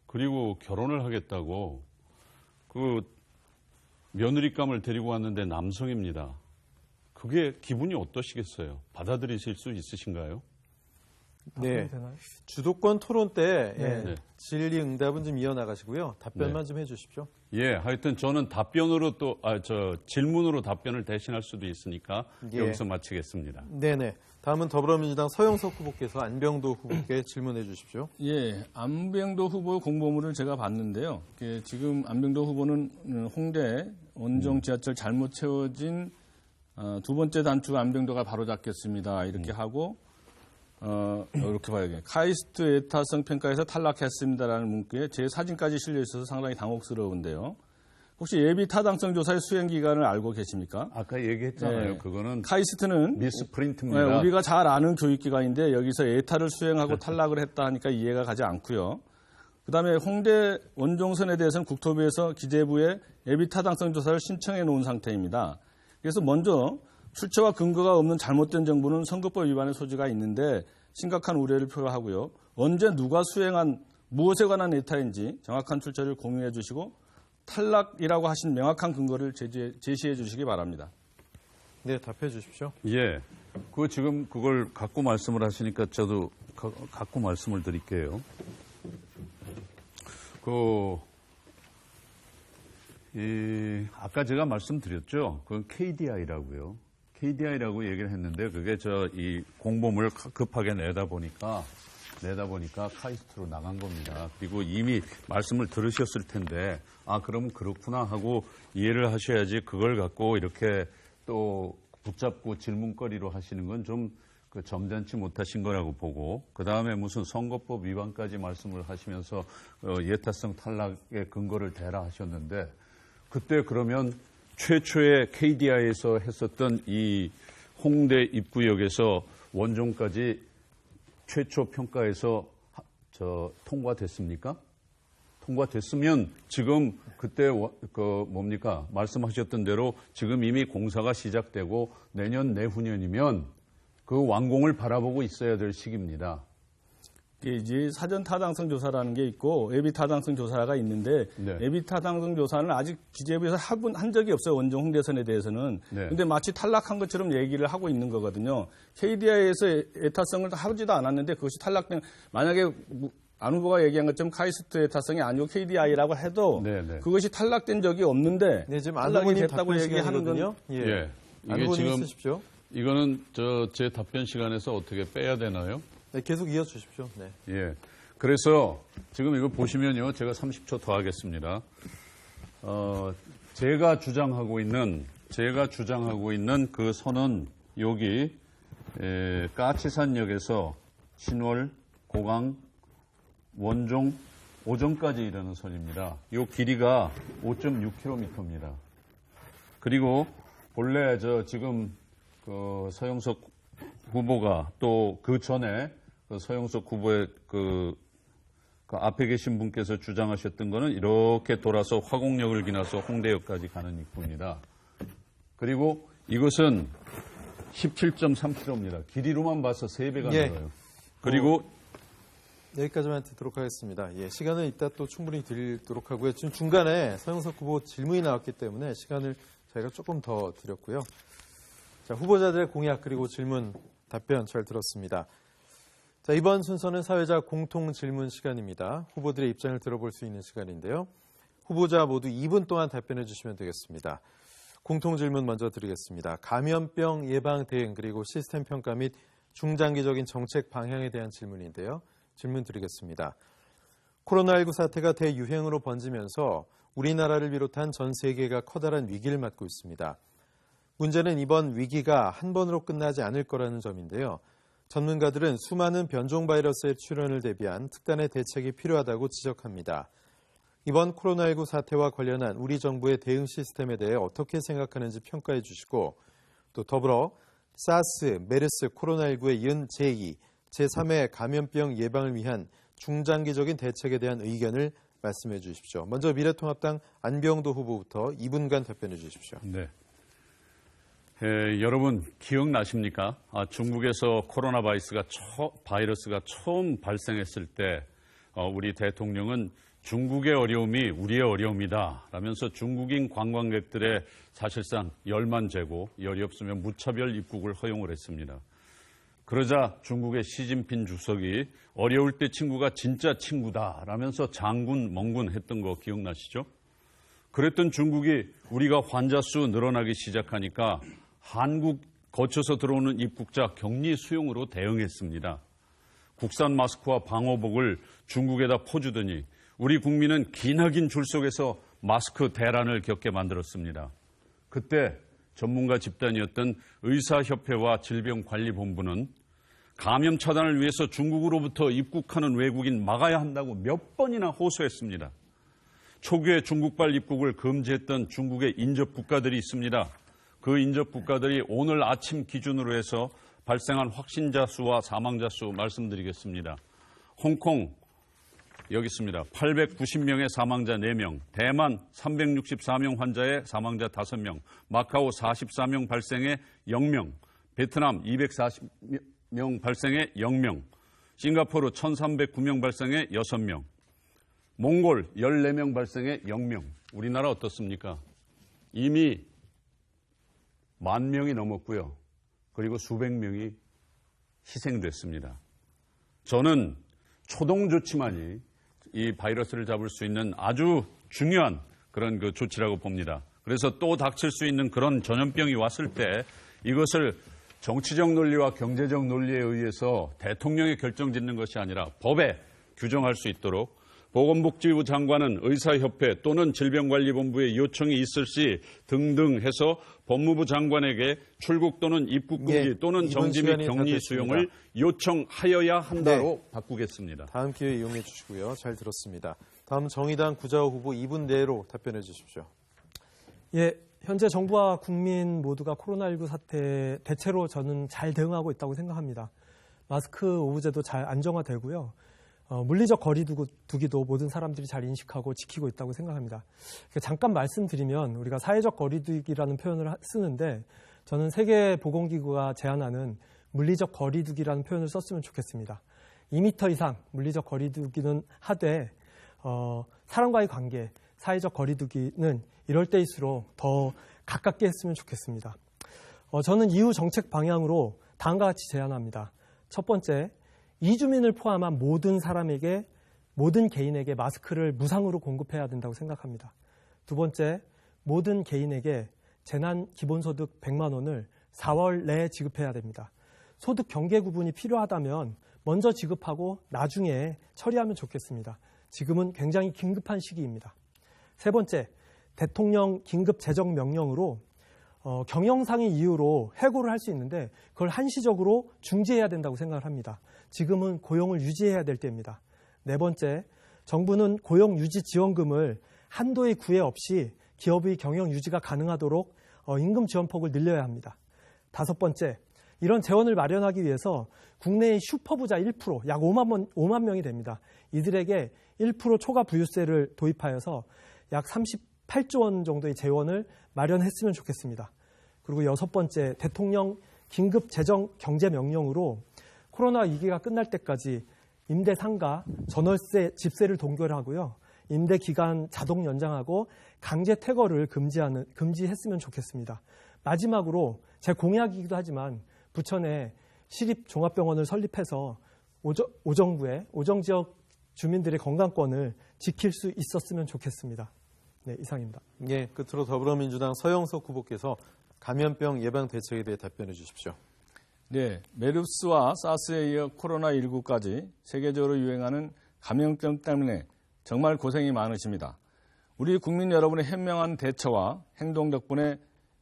그리고 결혼을 하겠다고 그 며느리감을 데리고 왔는데 남성입니다. 그게 기분이 어떠시겠어요? 받아들이실 수 있으신가요? 네. 되나요? 주도권 토론 때 네. 질의응답은 좀 이어나가시고요. 답변만 좀 해주십시오. 예, 하여튼 저는 답변으로 질문으로 답변을 대신할 수도 있으니까 예. 여기서 마치겠습니다. 네네. 다음은 더불어민주당 서영석 후보께서 안병도 후보께 질문해 주십시오. 예, 안병도 후보 공보물을 제가 봤는데요. 지금 안병도 후보는 홍대 원종 지하철 잘못 채워진 두 번째 단추 안병도가 바로 잡겠습니다. 이렇게 하고 이렇게 봐야겠네요. 카이스트 에타성 평가에서 탈락했습니다라는 문구에 제 사진까지 실려 있어서 상당히 당혹스러운데요. 혹시 예비 타당성 조사의 수행 기간을 알고 계십니까? 아까 얘기했잖아요. 네. 그거는 카이스트는 미스프린트입니다. 네, 우리가 잘 아는 교육기관인데 여기서 에타를 수행하고 탈락을 했다 하니까 이해가 가지 않고요. 그다음에 홍대 원종선에 대해서는 국토부에서 기재부에 예비 타당성 조사를 신청해 놓은 상태입니다. 그래서 먼저 출처와 근거가 없는 잘못된 정보는 선거법 위반의 소지가 있는데 심각한 우려를 표하고요. 언제 누가 수행한 무엇에 관한 에타인지 정확한 출처를 공유해 주시고 탈락이라고 하신 명확한 근거를 제시해 주시기 바랍니다. 네, 답해 주십시오. 예. 지금 그걸 갖고 말씀을 하시니까 저도 갖고 말씀을 드릴게요. 아까 제가 말씀드렸죠. 그건 KDI라고요. KDI라고 얘기를 했는데 그게 이 공보물 급하게 내다 보니까 카이스트로 나간 겁니다. 그리고 이미 말씀을 들으셨을 텐데 그럼 그렇구나 하고 이해를 하셔야지 그걸 갖고 이렇게 또 붙잡고 질문거리로 하시는 건 좀 점잖지 못하신 거라고 보고 그다음에 무슨 선거법 위반까지 말씀을 하시면서 예타성 탈락의 근거를 대라 하셨는데 그때 그러면 최초의 KDI에서 했었던 이 홍대 입구역에서 원종까지 최초 평가에서 통과됐습니까? 통과됐으면 지금 그때 말씀하셨던 대로 지금 이미 공사가 시작되고 내년 내후년이면 그 완공을 바라보고 있어야 될 시기입니다. 이게 이제 사전 타당성 조사라는 게 있고 예비 타당성 조사가 있는데 네. 예비 타당성 조사는 아직 기재부에서 한 적이 없어요. 원종 홍대선에 대해서는. 네. 근데 마치 탈락한 것처럼 얘기를 하고 있는 거거든요. KDI에서 에타성을 하지도 않았는데 그것이 탈락된 만약에 안 후보가 얘기한 것처럼 카이스트 에타성이 아니고 KDI라고 해도 네. 그것이 탈락된 적이 없는데 네, 지금 안 탈락이 후보님 됐다고 답변 얘기하는 건 시간이거든요. 예. 안 이게 후보님 지금 쓰십시오. 이거는 제 답변 시간에서 어떻게 빼야 되나요? 네, 계속 이어 주십시오. 네. 예. 그래서 지금 이거 보시면요. 제가 30초 더 하겠습니다. 제가 주장하고 있는 그 선은 여기 까치산역에서 신월, 고강, 원종, 오정까지 이르는 선입니다. 이 길이가 5.6km입니다. 그리고 본래 지금 서영석 후보가 또 그 전에 서영석 후보의 그 앞에 계신 분께서 주장하셨던 거는 이렇게 돌아서 화곡역을 지나서 홍대역까지 가는 입구입니다. 그리고 이것은 17.3km입니다. 길이로만 봐서 3배가 예. 늘어요. 그리고 여기까지만 듣도록 하겠습니다. 예, 시간은 이따 또 충분히 드리도록 하고요. 지금 중간에 서영석 후보 질문이 나왔기 때문에 시간을 저희가 조금 더 드렸고요. 자, 후보자들의 공약 그리고 질문, 답변 잘 들었습니다. 자, 이번 순서는 사회자 공통 질문 시간입니다. 후보들의 입장을 들어볼 수 있는 시간인데요. 후보자 모두 2분 동안 답변해 주시면 되겠습니다. 공통 질문 먼저 드리겠습니다. 감염병 예방 대응 그리고 시스템 평가 및 중장기적인 정책 방향에 대한 질문인데요. 질문 드리겠습니다. 코로나19 사태가 대유행으로 번지면서 우리나라를 비롯한 전 세계가 커다란 위기를 맞고 있습니다. 문제는 이번 위기가 한 번으로 끝나지 않을 거라는 점인데요. 전문가들은 수많은 변종 바이러스의 출현을 대비한 특단의 대책이 필요하다고 지적합니다. 이번 코로나19 사태와 관련한 우리 정부의 대응 시스템에 대해 어떻게 생각하는지 평가해 주시고 또 더불어 사스, 메르스, 코로나19에 이은 제2, 제3의 감염병 예방을 위한 중장기적인 대책에 대한 의견을 말씀해 주십시오. 먼저 미래통합당 안병도 후보부터 2분간 답변해 주십시오. 네. 여러분 기억나십니까? 중국에서 코로나 바이러스가 처음 발생했을 때 우리 대통령은 중국의 어려움이 우리의 어려움이다 라면서 중국인 관광객들의 사실상 열만 재고 열이 없으면 무차별 입국을 허용을 했습니다. 그러자 중국의 시진핑 주석이 어려울 때 친구가 진짜 친구다 라면서 장군 멍군 했던 거 기억나시죠? 그랬던 중국이 우리가 환자 수 늘어나기 시작하니까 한국 거쳐서 들어오는 입국자 격리 수용으로 대응했습니다. 국산 마스크와 방호복을 중국에다 퍼주더니 우리 국민은 기나긴 줄 속에서 마스크 대란을 겪게 만들었습니다. 그때 전문가 집단이었던 의사협회와 질병관리본부는 감염 차단을 위해서 중국으로부터 입국하는 외국인 막아야 한다고 몇 번이나 호소했습니다. 초기에 중국발 입국을 금지했던 중국의 인접국가들이 있습니다. 그 인접국가들이 오늘 아침 기준으로 해서 발생한 확진자 수와 사망자 수 말씀드리겠습니다. 홍콩 여기 있습니다. 890명의 사망자 4명, 대만 364명 환자의 사망자 5명, 마카오 44명 발생에 0명, 베트남 240명 발생에 0명, 싱가포르 1309명 발생에 6명, 몽골 14명 발생에 0명. 우리나라 어떻습니까? 이미 10,000명이 넘었고요. 그리고 수백 명이 희생됐습니다. 저는 초동 조치만이 이 바이러스를 잡을 수 있는 아주 중요한 그런 그 조치라고 봅니다. 그래서 또 닥칠 수 있는 그런 전염병이 왔을 때 이것을 정치적 논리와 경제적 논리에 의해서 대통령이 결정짓는 것이 아니라 법에 규정할 수 있도록 보건복지부 장관은 의사협회 또는 질병관리본부에 요청이 있을 시 등등 해서 법무부 장관에게 출국 또는 입국 금지 또는 정지 및 격리 수용을 요청하여야 한다로 바꾸겠습니다. 다음 기회에 이용해 주시고요. 잘 들었습니다. 다음 정의당 구자호 후보 2분 내로 답변해 주십시오. 예, 현재 정부와 국민 모두가 코로나19 사태에 대체로 저는 잘 대응하고 있다고 생각합니다. 마스크 오브제도 잘 안정화되고요. 물리적 거리두기도 모든 사람들이 잘 인식하고 지키고 있다고 생각합니다. 잠깐 말씀드리면 우리가 사회적 거리두기라는 표현을 쓰는데 저는 세계보건기구가 제안하는 물리적 거리두기라는 표현을 썼으면 좋겠습니다. 2m 이상 물리적 거리두기는 하되 사람과의 관계, 사회적 거리두기는 이럴 때일수록 더 가깝게 했으면 좋겠습니다. 저는 이후 정책 방향으로 다음과 같이 제안합니다. 첫 번째, 이주민을 포함한 모든 사람에게, 모든 개인에게 마스크를 무상으로 공급해야 된다고 생각합니다. 두 번째, 모든 개인에게 재난 기본소득 100만 원을 4월 내에 지급해야 됩니다. 소득 경계 구분이 필요하다면 먼저 지급하고 나중에 처리하면 좋겠습니다. 지금은 굉장히 긴급한 시기입니다. 세 번째, 대통령 긴급 재정 명령으로 경영상의 이유로 해고를 할 수 있는데 그걸 한시적으로 중지해야 된다고 생각을 합니다. 지금은 고용을 유지해야 될 때입니다. 네 번째, 정부는 고용 유지 지원금을 한도의 구애 없이 기업의 경영 유지가 가능하도록 임금 지원폭을 늘려야 합니다. 다섯 번째, 이런 재원을 마련하기 위해서 국내의 슈퍼부자 1%, 약 5만 명이 됩니다. 이들에게 1% 초과 부유세를 도입하여서 약 38조 원 정도의 재원을 마련했으면 좋겠습니다. 그리고 여섯 번째, 대통령 긴급 재정 경제 명령으로 코로나 위기가 끝날 때까지 임대 상가, 전월세, 집세를 동결하고요. 임대 기간 자동 연장하고 강제 퇴거를 금지했으면 좋겠습니다. 마지막으로 제 공약이기도 하지만 부천에 시립종합병원을 설립해서 오정 지역 주민들의 건강권을 지킬 수 있었으면 좋겠습니다. 네, 이상입니다. 예, 끝으로 더불어민주당 서영석 후보께서 감염병 예방 대책에 대해 답변해 주십시오. 네, 메르스와 사스에 이어 코로나19까지 세계적으로 유행하는 감염병 때문에 정말 고생이 많으십니다. 우리 국민 여러분의 현명한 대처와 행동 덕분에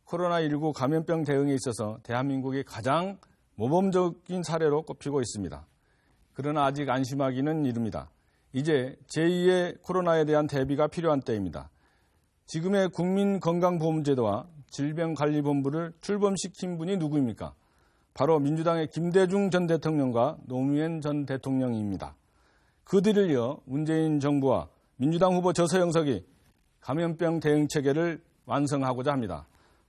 코로나19 감염병 대응에 있어서 대한민국이 가장 모범적인 사례로 꼽히고 있습니다. 그러나 아직 안심하기는 이릅니다. 이제 제2의 코로나에 대한 대비가 필요한 때입니다. 지금의 국민건강보험제도와 질병관리본부를 출범시킨 분이 누구입니까? 바로 민주당의 김대중 전 대통령과 노무현 전 대통령입니다. 그 뒤를 이어 문재인 정부와 민주당 후보 저서영석이 감염병 대응 체계를 완성하고자 합니다.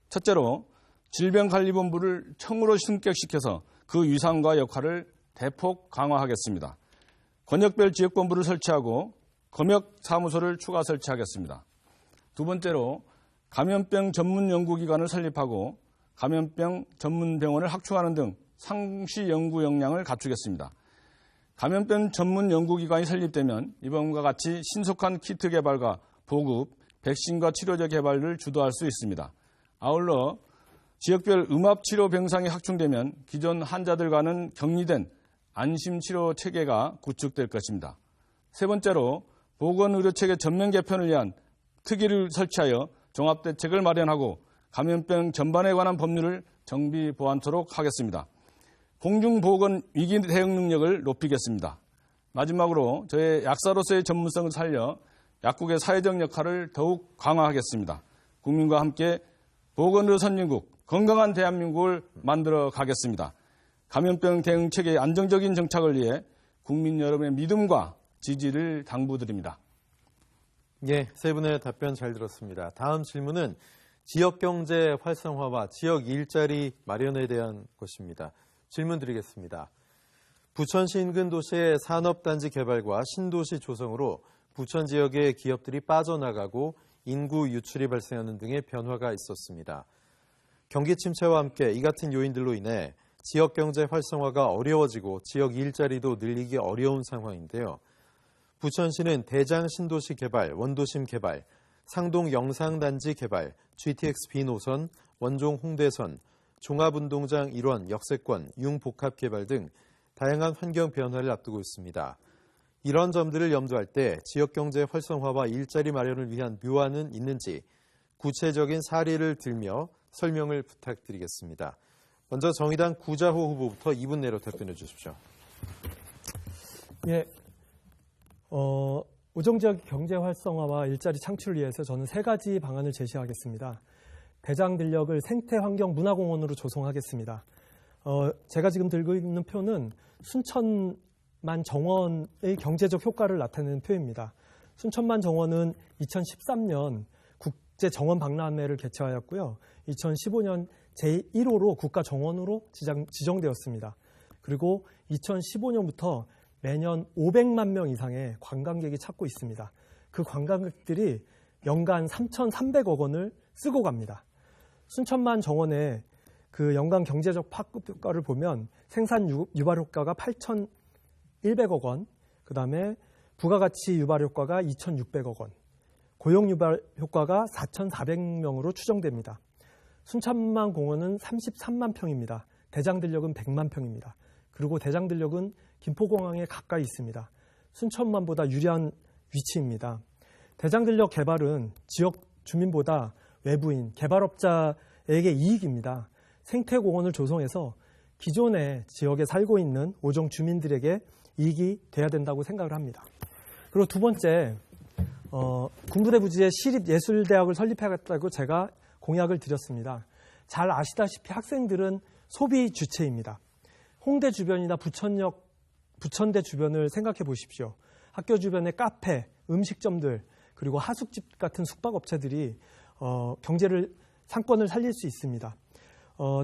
첫째로 질병관리본부를 청으로 승격시켜서 그 위상과 역할을 대폭 강화하겠습니다. 권역별 지역본부를 설치하고 검역사무소를 추가 설치하겠습니다. 두 번째로 감염병 전문 연구기관을 설립하고 감염병 전문 병원을 확충하는 등 상시 연구 역량을 갖추겠습니다. 감염병 전문 연구기관이 설립되면 이번과 같이 신속한 키트 개발과 보급, 백신과 치료제 개발을 주도할 수 있습니다. 아울러 지역별 음압치료 병상이 확충되면 기존 환자들과는 격리된 안심치료 체계가 구축될 것입니다. 세 번째로 보건의료체계 전면 개편을 위한 특위를 설치하여 종합대책을 마련하고 감염병 전반에 관한 법률을 정비 보완토록 하겠습니다. 공중보건 위기 대응 능력을 높이겠습니다. 마지막으로 저의 약사로서의 전문성을 살려 약국의 사회적 역할을 더욱 강화하겠습니다. 국민과 함께 보건의료 선진국, 건강한 대한민국을 만들어 가겠습니다. 감염병 대응 체계의 안정적인 정착을 위해 국민 여러분의 믿음과 지지를 당부드립니다. 예, 세 분의 답변 잘 들었습니다. 다음 질문은 지역경제 활성화와 지역 일자리 마련에 대한 것입니다. 질문 드리겠습니다. 부천시 인근 도시의 산업단지 개발과 신도시 조성으로 부천 지역의 기업들이 빠져나가고 인구 유출이 발생하는 등의 변화가 있었습니다. 경기 침체와 함께 이 같은 요인들로 인해 지역 경제 활성화가 어려워지고 지역 일자리도 늘리기 어려운 상황인데요. 부천시는 대장 신도시 개발, 원도심 개발, 상동 영상단지 개발, GTX B노선, 원종 홍대선, 종합운동장 일원 역세권, 융복합 개발 등 다양한 환경 변화를 앞두고 있습니다. 이런 점들을 염두할 때 지역 경제 활성화와 일자리 마련을 위한 묘안은 있는지 구체적인 사례를 들며 설명을 부탁드리겠습니다. 먼저 정의당 구자호 후보부터 2분 내로 답변해 주십시오. 예, 우정지역 경제 활성화와 일자리 창출을 위해서 저는 세 가지 방안을 제시하겠습니다. 대장 들녘을 생태환경문화공원으로 조성하겠습니다. 제가 지금 들고 있는 표는 순천만 정원의 경제적 효과를 나타내는 표입니다. 순천만 정원은 2013년 국제정원박람회를 개최하였고요. 2015년 제1호로 국가정원으로 지정되었습니다. 그리고 2015년부터 매년 500만 명 이상의 관광객이 찾고 있습니다. 그 관광객들이 연간 3,300억 원을 쓰고 갑니다. 순천만 정원의 그 연간 경제적 파급 효과를 보면 생산 유발 효과가 8,100억 원, 그 다음에 부가가치 유발 효과가 2,600억 원, 고용 유발 효과가 4,400명으로 추정됩니다. 순천만 공원은 33만 평입니다. 대장 들녘은 100만 평입니다. 그리고 대장 들녘은 김포공항에 가까이 있습니다. 순천만보다 유리한 위치입니다. 대장 들녘 개발은 지역 주민보다 외부인, 개발업자에게 이익입니다. 생태공원을 조성해서 기존의 지역에 살고 있는 오정 주민들에게 이익이 돼야 된다고 생각을 합니다. 그리고 두 번째, 군부대 부지에 시립예술대학을 설립하겠다고 제가 공약을 드렸습니다. 잘 아시다시피 학생들은 소비 주체입니다. 홍대 주변이나 부천대 주변을 생각해 보십시오. 학교 주변의 카페, 음식점들, 그리고 하숙집 같은 숙박업체들이 상권을 살릴 수 있습니다.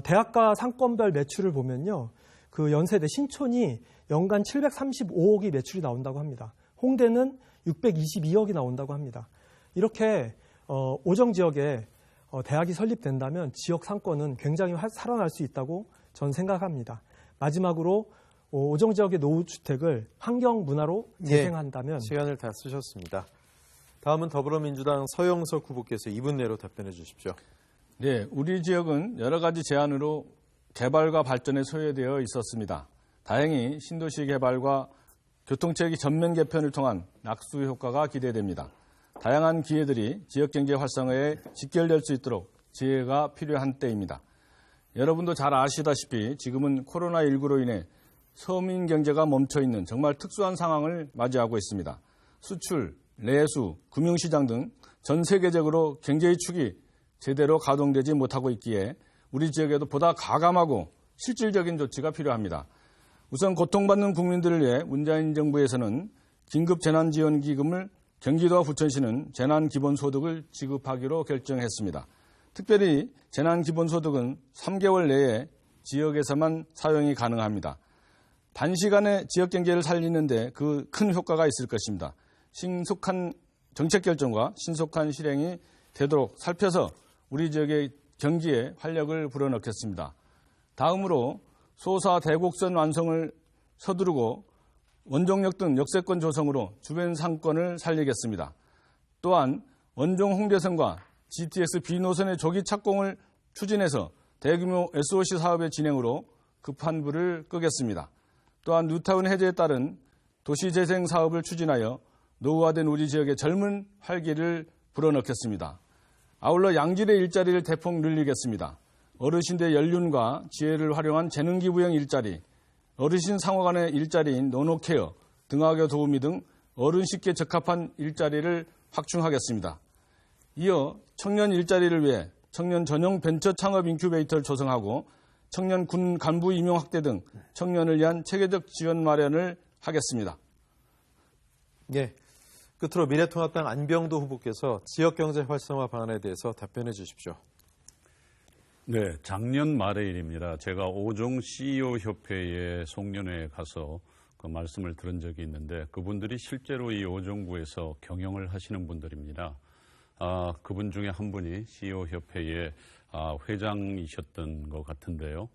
대학가 상권별 매출을 보면요. 그 연세대 신촌이 연간 735억이 매출이 나온다고 합니다. 홍대는 622억이 나온다고 합니다. 이렇게 오정 지역에 대학이 설립된다면 지역 상권은 굉장히 살아날 수 있다고 저는 생각합니다. 마지막으로 오정 지역의 노후주택을 환경 문화로 재생한다면 시간을 다 쓰셨습니다. 다음은 더불어민주당 서영석 후보께서 2분 내로 답변해 주십시오. 네, 우리 지역은 여러 가지 제안으로 개발과 발전에 소외되어 있었습니다. 다행히 신도시 개발과 교통체계 전면 개편을 통한 낙수 효과가 기대됩니다. 다양한 기회들이 지역경제 활성화에 직결될 수 있도록 지혜가 필요한 때입니다. 여러분도 잘 아시다시피 지금은 코로나19로 인해 서민 경제가 멈춰있는 정말 특수한 상황을 맞이하고 있습니다. 수출, 내수, 금융시장 등 전 세계적으로 경제의 축이 제대로 가동되지 못하고 있기에 우리 지역에도 보다 가감하고 실질적인 조치가 필요합니다. 우선 고통받는 국민들을 위해 문재인 정부에서는 긴급재난지원기금을 경기도와 부천시는 재난기본소득을 지급하기로 결정했습니다. 특별히 재난기본소득은 3개월 내에 지역에서만 사용이 가능합니다. 단시간에 지역경제를 살리는데 그 큰 효과가 있을 것입니다. 신속한 정책 결정과 신속한 실행이 되도록 살펴서 우리 지역의 경기에 활력을 불어넣겠습니다. 다음으로 소사 대곡선 완성을 서두르고 원종역 등 역세권 조성으로 주변 상권을 살리겠습니다. 또한 원종 홍대선과 GTX B노선의 조기 착공을 추진해서 대규모 SOC 사업의 진행으로 급한 불을 끄겠습니다. 또한 뉴타운 해제에 따른 도시재생 사업을 추진하여 노후화된 우리 지역의 젊은 활기를 불어넣겠습니다. 아울러 양질의 일자리를 대폭 늘리겠습니다. 어르신들의 연륜과 지혜를 활용한 재능기부형 일자리, 어르신 상호 간의 일자리인 노노케어, 등하교 도우미 등 어른식에 적합한 일자리를 확충하겠습니다. 이어 청년 일자리를 위해 청년 전용 벤처 창업 인큐베이터를 조성하고 청년 군 간부 임용 확대 등 청년을 위한 체계적 지원 마련을 하겠습니다. 예. 끝으로 미래통합당 안병도 후보께서 지역경제 활성화 방안에 대해서 답변해 주십시오. 네, 작년 말의 일입니다. 제가 오종 CEO 협회의 송년회에 가서 그 말씀을 들은 적이 있는데 그분들이 실제로 이 오종구에서 경영을 하시는 분들입니다. 그분 중에 한 분이 CEO 협회의 회장이셨던 것 같은데요.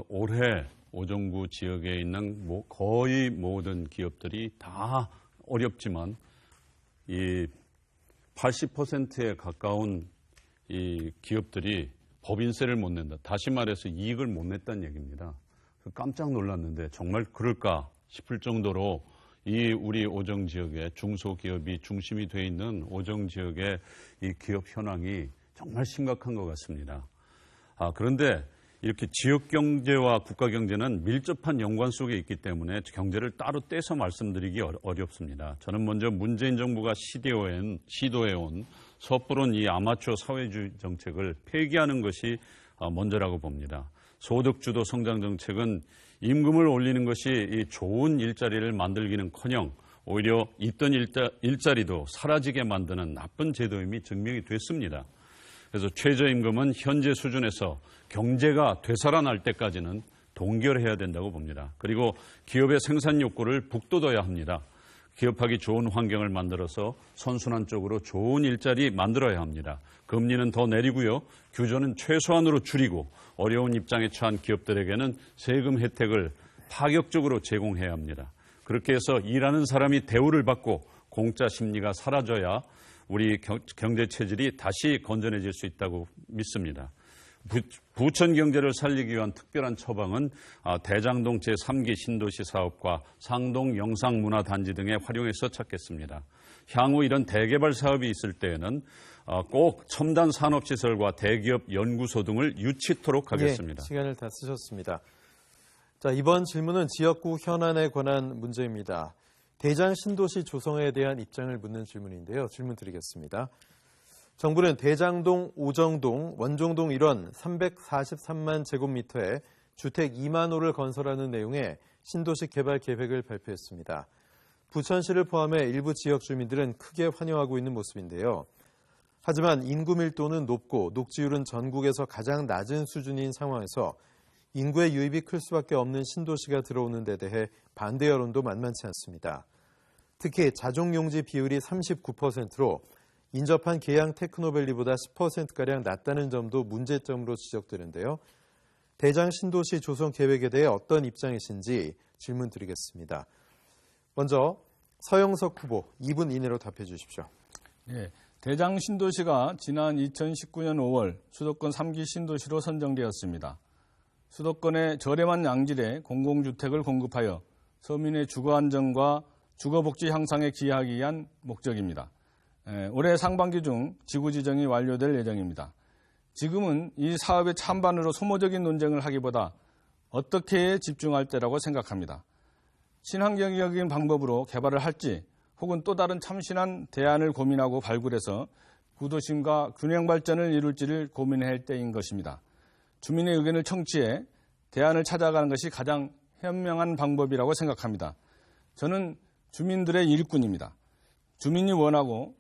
올해 오종구 지역에 있는 거의 모든 기업들이 다 어렵지만 이 80%에 가까운 이 기업들이 법인세를 못 낸다. 다시 말해서 이익을 못 냈다는 얘기입니다. 깜짝 놀랐는데 정말 그럴까 싶을 정도로 이 우리 오정 지역의 중소기업이 중심이 되어 있는 오정 지역의 이 기업 현황이 정말 심각한 것 같습니다. 그런데 이렇게 지역 경제와 국가 경제는 밀접한 연관 속에 있기 때문에 경제를 따로 떼서 말씀드리기 어렵습니다. 저는 먼저 문재인 정부가 시도해온 섣부른 이 아마추어 사회주의 정책을 폐기하는 것이 먼저라고 봅니다. 소득주도 성장 정책은 임금을 올리는 것이 이 좋은 일자리를 만들기는커녕 오히려 있던 일자리도 사라지게 만드는 나쁜 제도임이 증명이 됐습니다. 그래서 최저임금은 현재 수준에서 경제가 되살아날 때까지는 동결해야 된다고 봅니다. 그리고 기업의 생산 욕구를 북돋아야 합니다. 기업하기 좋은 환경을 만들어서 선순환 쪽으로 좋은 일자리 만들어야 합니다. 금리는 더 내리고요. 규제는 최소한으로 줄이고 어려운 입장에 처한 기업들에게는 세금 혜택을 파격적으로 제공해야 합니다. 그렇게 해서 일하는 사람이 대우를 받고 공짜 심리가 사라져야 우리 경제 체질이 다시 건전해질 수 있다고 믿습니다. 부천 경제를 살리기 위한 특별한 처방은 대장동 제3기 신도시 사업과 상동 영상문화단지 등에 활용해서 찾겠습니다. 향후 이런 대개발 사업이 있을 때에는 꼭 첨단 산업시설과 대기업 연구소 등을 유치토록 하겠습니다. 네, 시간을 다 쓰셨습니다. 자, 이번 질문은 지역구 현안에 관한 문제입니다. 대장 신도시 조성에 대한 입장을 묻는 질문인데요. 질문 드리겠습니다. 정부는 대장동, 오정동, 원종동 일원 343만 제곱미터에 주택 2만 호를 건설하는 내용의 신도시 개발 계획을 발표했습니다. 부천시를 포함해 일부 지역 주민들은 크게 환영하고 있는 모습인데요. 하지만 인구 밀도는 높고 녹지율은 전국에서 가장 낮은 수준인 상황에서 인구의 유입이 클 수밖에 없는 신도시가 들어오는 데 대해 반대 여론도 만만치 않습니다. 특히 자족용지 비율이 39%로 인접한 계양 테크노밸리보다 10%가량 낮다는 점도 문제점으로 지적되는데요. 대장 신도시 조성 계획에 대해 어떤 입장이신지 질문 드리겠습니다. 먼저 서영석 후보 2분 이내로 답해 주십시오. 네, 대장 신도시가 지난 2019년 5월 수도권 3기 신도시로 선정되었습니다. 수도권의 저렴한 양질의 공공주택을 공급하여 서민의 주거 안정과 주거복지 향상에 기여하기 위한 목적입니다. 올해 상반기 중 지구 지정이 완료될 예정입니다. 지금은 이 사업의 찬반으로 소모적인 논쟁을 하기보다 어떻게에 집중할 때라고 생각합니다. 친환경적인 방법으로 개발을 할지 혹은 또 다른 참신한 대안을 고민하고 발굴해서 구도심과 균형 발전을 이룰지를 고민할 때인 것입니다. 주민의 의견을 청취해 대안을 찾아가는 것이 가장 현명한 방법이라고 생각합니다. 저는 주민들의 일꾼입니다. 주민이 원하고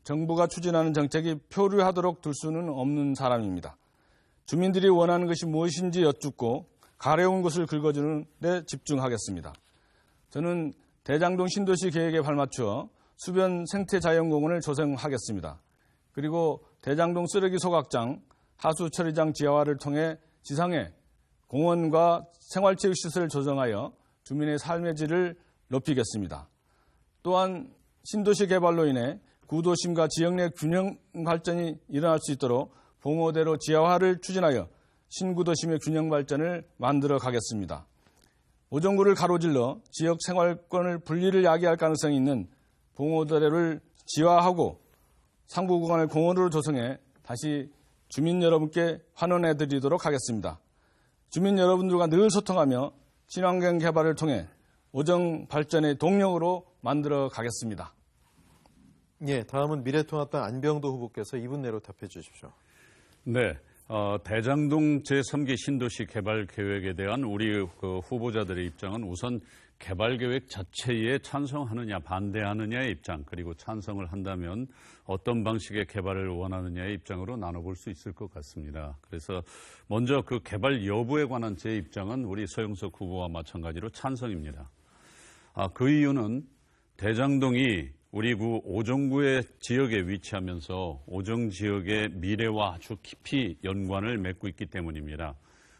정부가 추진하는 정책이 표류하도록 둘 수는 없는 사람입니다. 주민들이 원하는 것이 무엇인지 여쭙고 가려운 것을 긁어주는 데 집중하겠습니다. 저는 대장동 신도시 계획에 발맞추어 수변 생태자연공원을 조성하겠습니다. 그리고 대장동 쓰레기 소각장, 하수 처리장 지하화를 통해 지상에 공원과 생활체육시설을 조성하여 주민의 삶의 질을 높이겠습니다. 또한 신도시 개발로 인해 구도심과 지역 내 균형 발전이 일어날 수 있도록 봉오대로 지하화를 추진하여 신구도심의 균형 발전을 만들어 가겠습니다. 오정구를 가로질러 지역 생활권을 분리를 야기할 가능성이 있는 봉오대로를 지하화하고 상부 구간을 공원으로 조성해 다시 주민 여러분께 환원해 드리도록 하겠습니다. 주민 여러분들과 늘 소통하며 친환경 개발을 통해 오정 발전의 동력으로 만들어 가겠습니다. 예, 다음은 미래통합당 안병도 후보께서 2분 내로 답해 주십시오. 네, 대장동 제3기 신도시 개발 계획에 대한 우리 후보자들의 입장은 우선 개발 계획 자체에 찬성하느냐 반대하느냐의 입장, 그리고 찬성을 한다면 어떤 방식의 개발을 원하느냐의 입장으로 나눠볼 수 있을 것 같습니다. 그래서 먼저 그 개발 여부에 관한 제 입장은 우리 서영석 후보와 마찬가지로 찬성입니다. 그 이유는 대장동이 우리 구 오정구의 지역에 위치하면서 오정 지역의 미래와 아주 깊이 연관을 맺고 있기 때문입니다.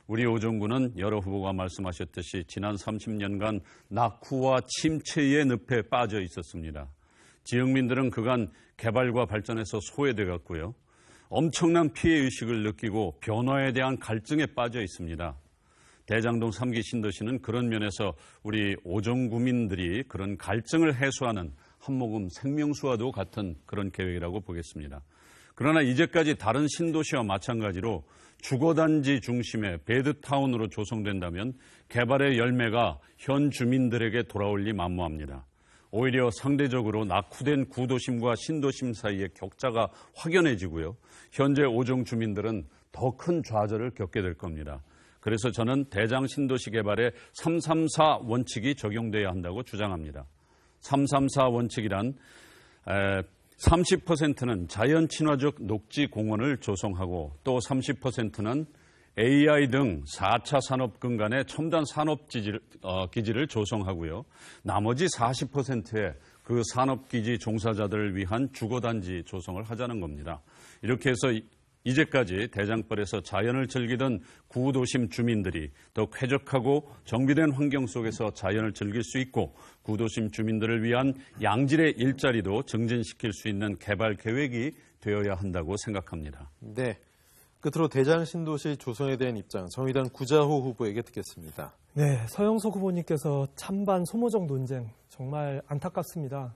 우리 오정구는 여러 후보가 말씀하셨듯이 지난 30년간 낙후와 침체의 늪에 빠져 있었습니다. 지역민들은 그간 개발과 발전에서 소외돼 갔고요. 엄청난 피해의식을 느끼고 변화에 대한 갈증에 빠져 있습니다. 대장동 3기 신도시는 그런 면에서 우리 오정구민들이 그런 갈증을 해소하는 한모금 생명수와도 같은 그런 계획이라고 보겠습니다. 그러나 이제까지 다른 신도시와 마찬가지로 주거단지 중심의 베드타운으로 조성된다면 개발의 열매가 현 주민들에게 돌아올 리 만무합니다. 오히려 상대적으로 낙후된 구도심과 신도심 사이의 격차가 확연해지고요. 현재 오정 주민들은 더 큰 좌절을 겪게 될 겁니다. 그래서 저는 대장 신도시 개발에 334 원칙이 적용돼야 한다고 주장합니다. 334 원칙이란 30%는 자연 친화적 녹지 공원을 조성하고 또 30%는 AI 등 4차 산업 근간의 첨단 산업 기지를 조성하고요. 나머지 40%의 그 산업기지 종사자들을 위한 주거단지 조성을 하자는 겁니다. 이렇게 해서 이제까지 대장벌에서 자연을 즐기던 구도심 주민들이 더 쾌적하고 정비된 환경 속에서 자연을 즐길 수 있고 구도심 주민들을 위한 양질의 일자리도 증진시킬 수 있는 개발 계획이 되어야 한다고 생각합니다. 네, 끝으로 대장 신도시 조성에 대한 입장 정의당 구자호 후보에게 듣겠습니다. 네, 서영석 후보님께서 찬반 소모적 논쟁 정말 안타깝습니다.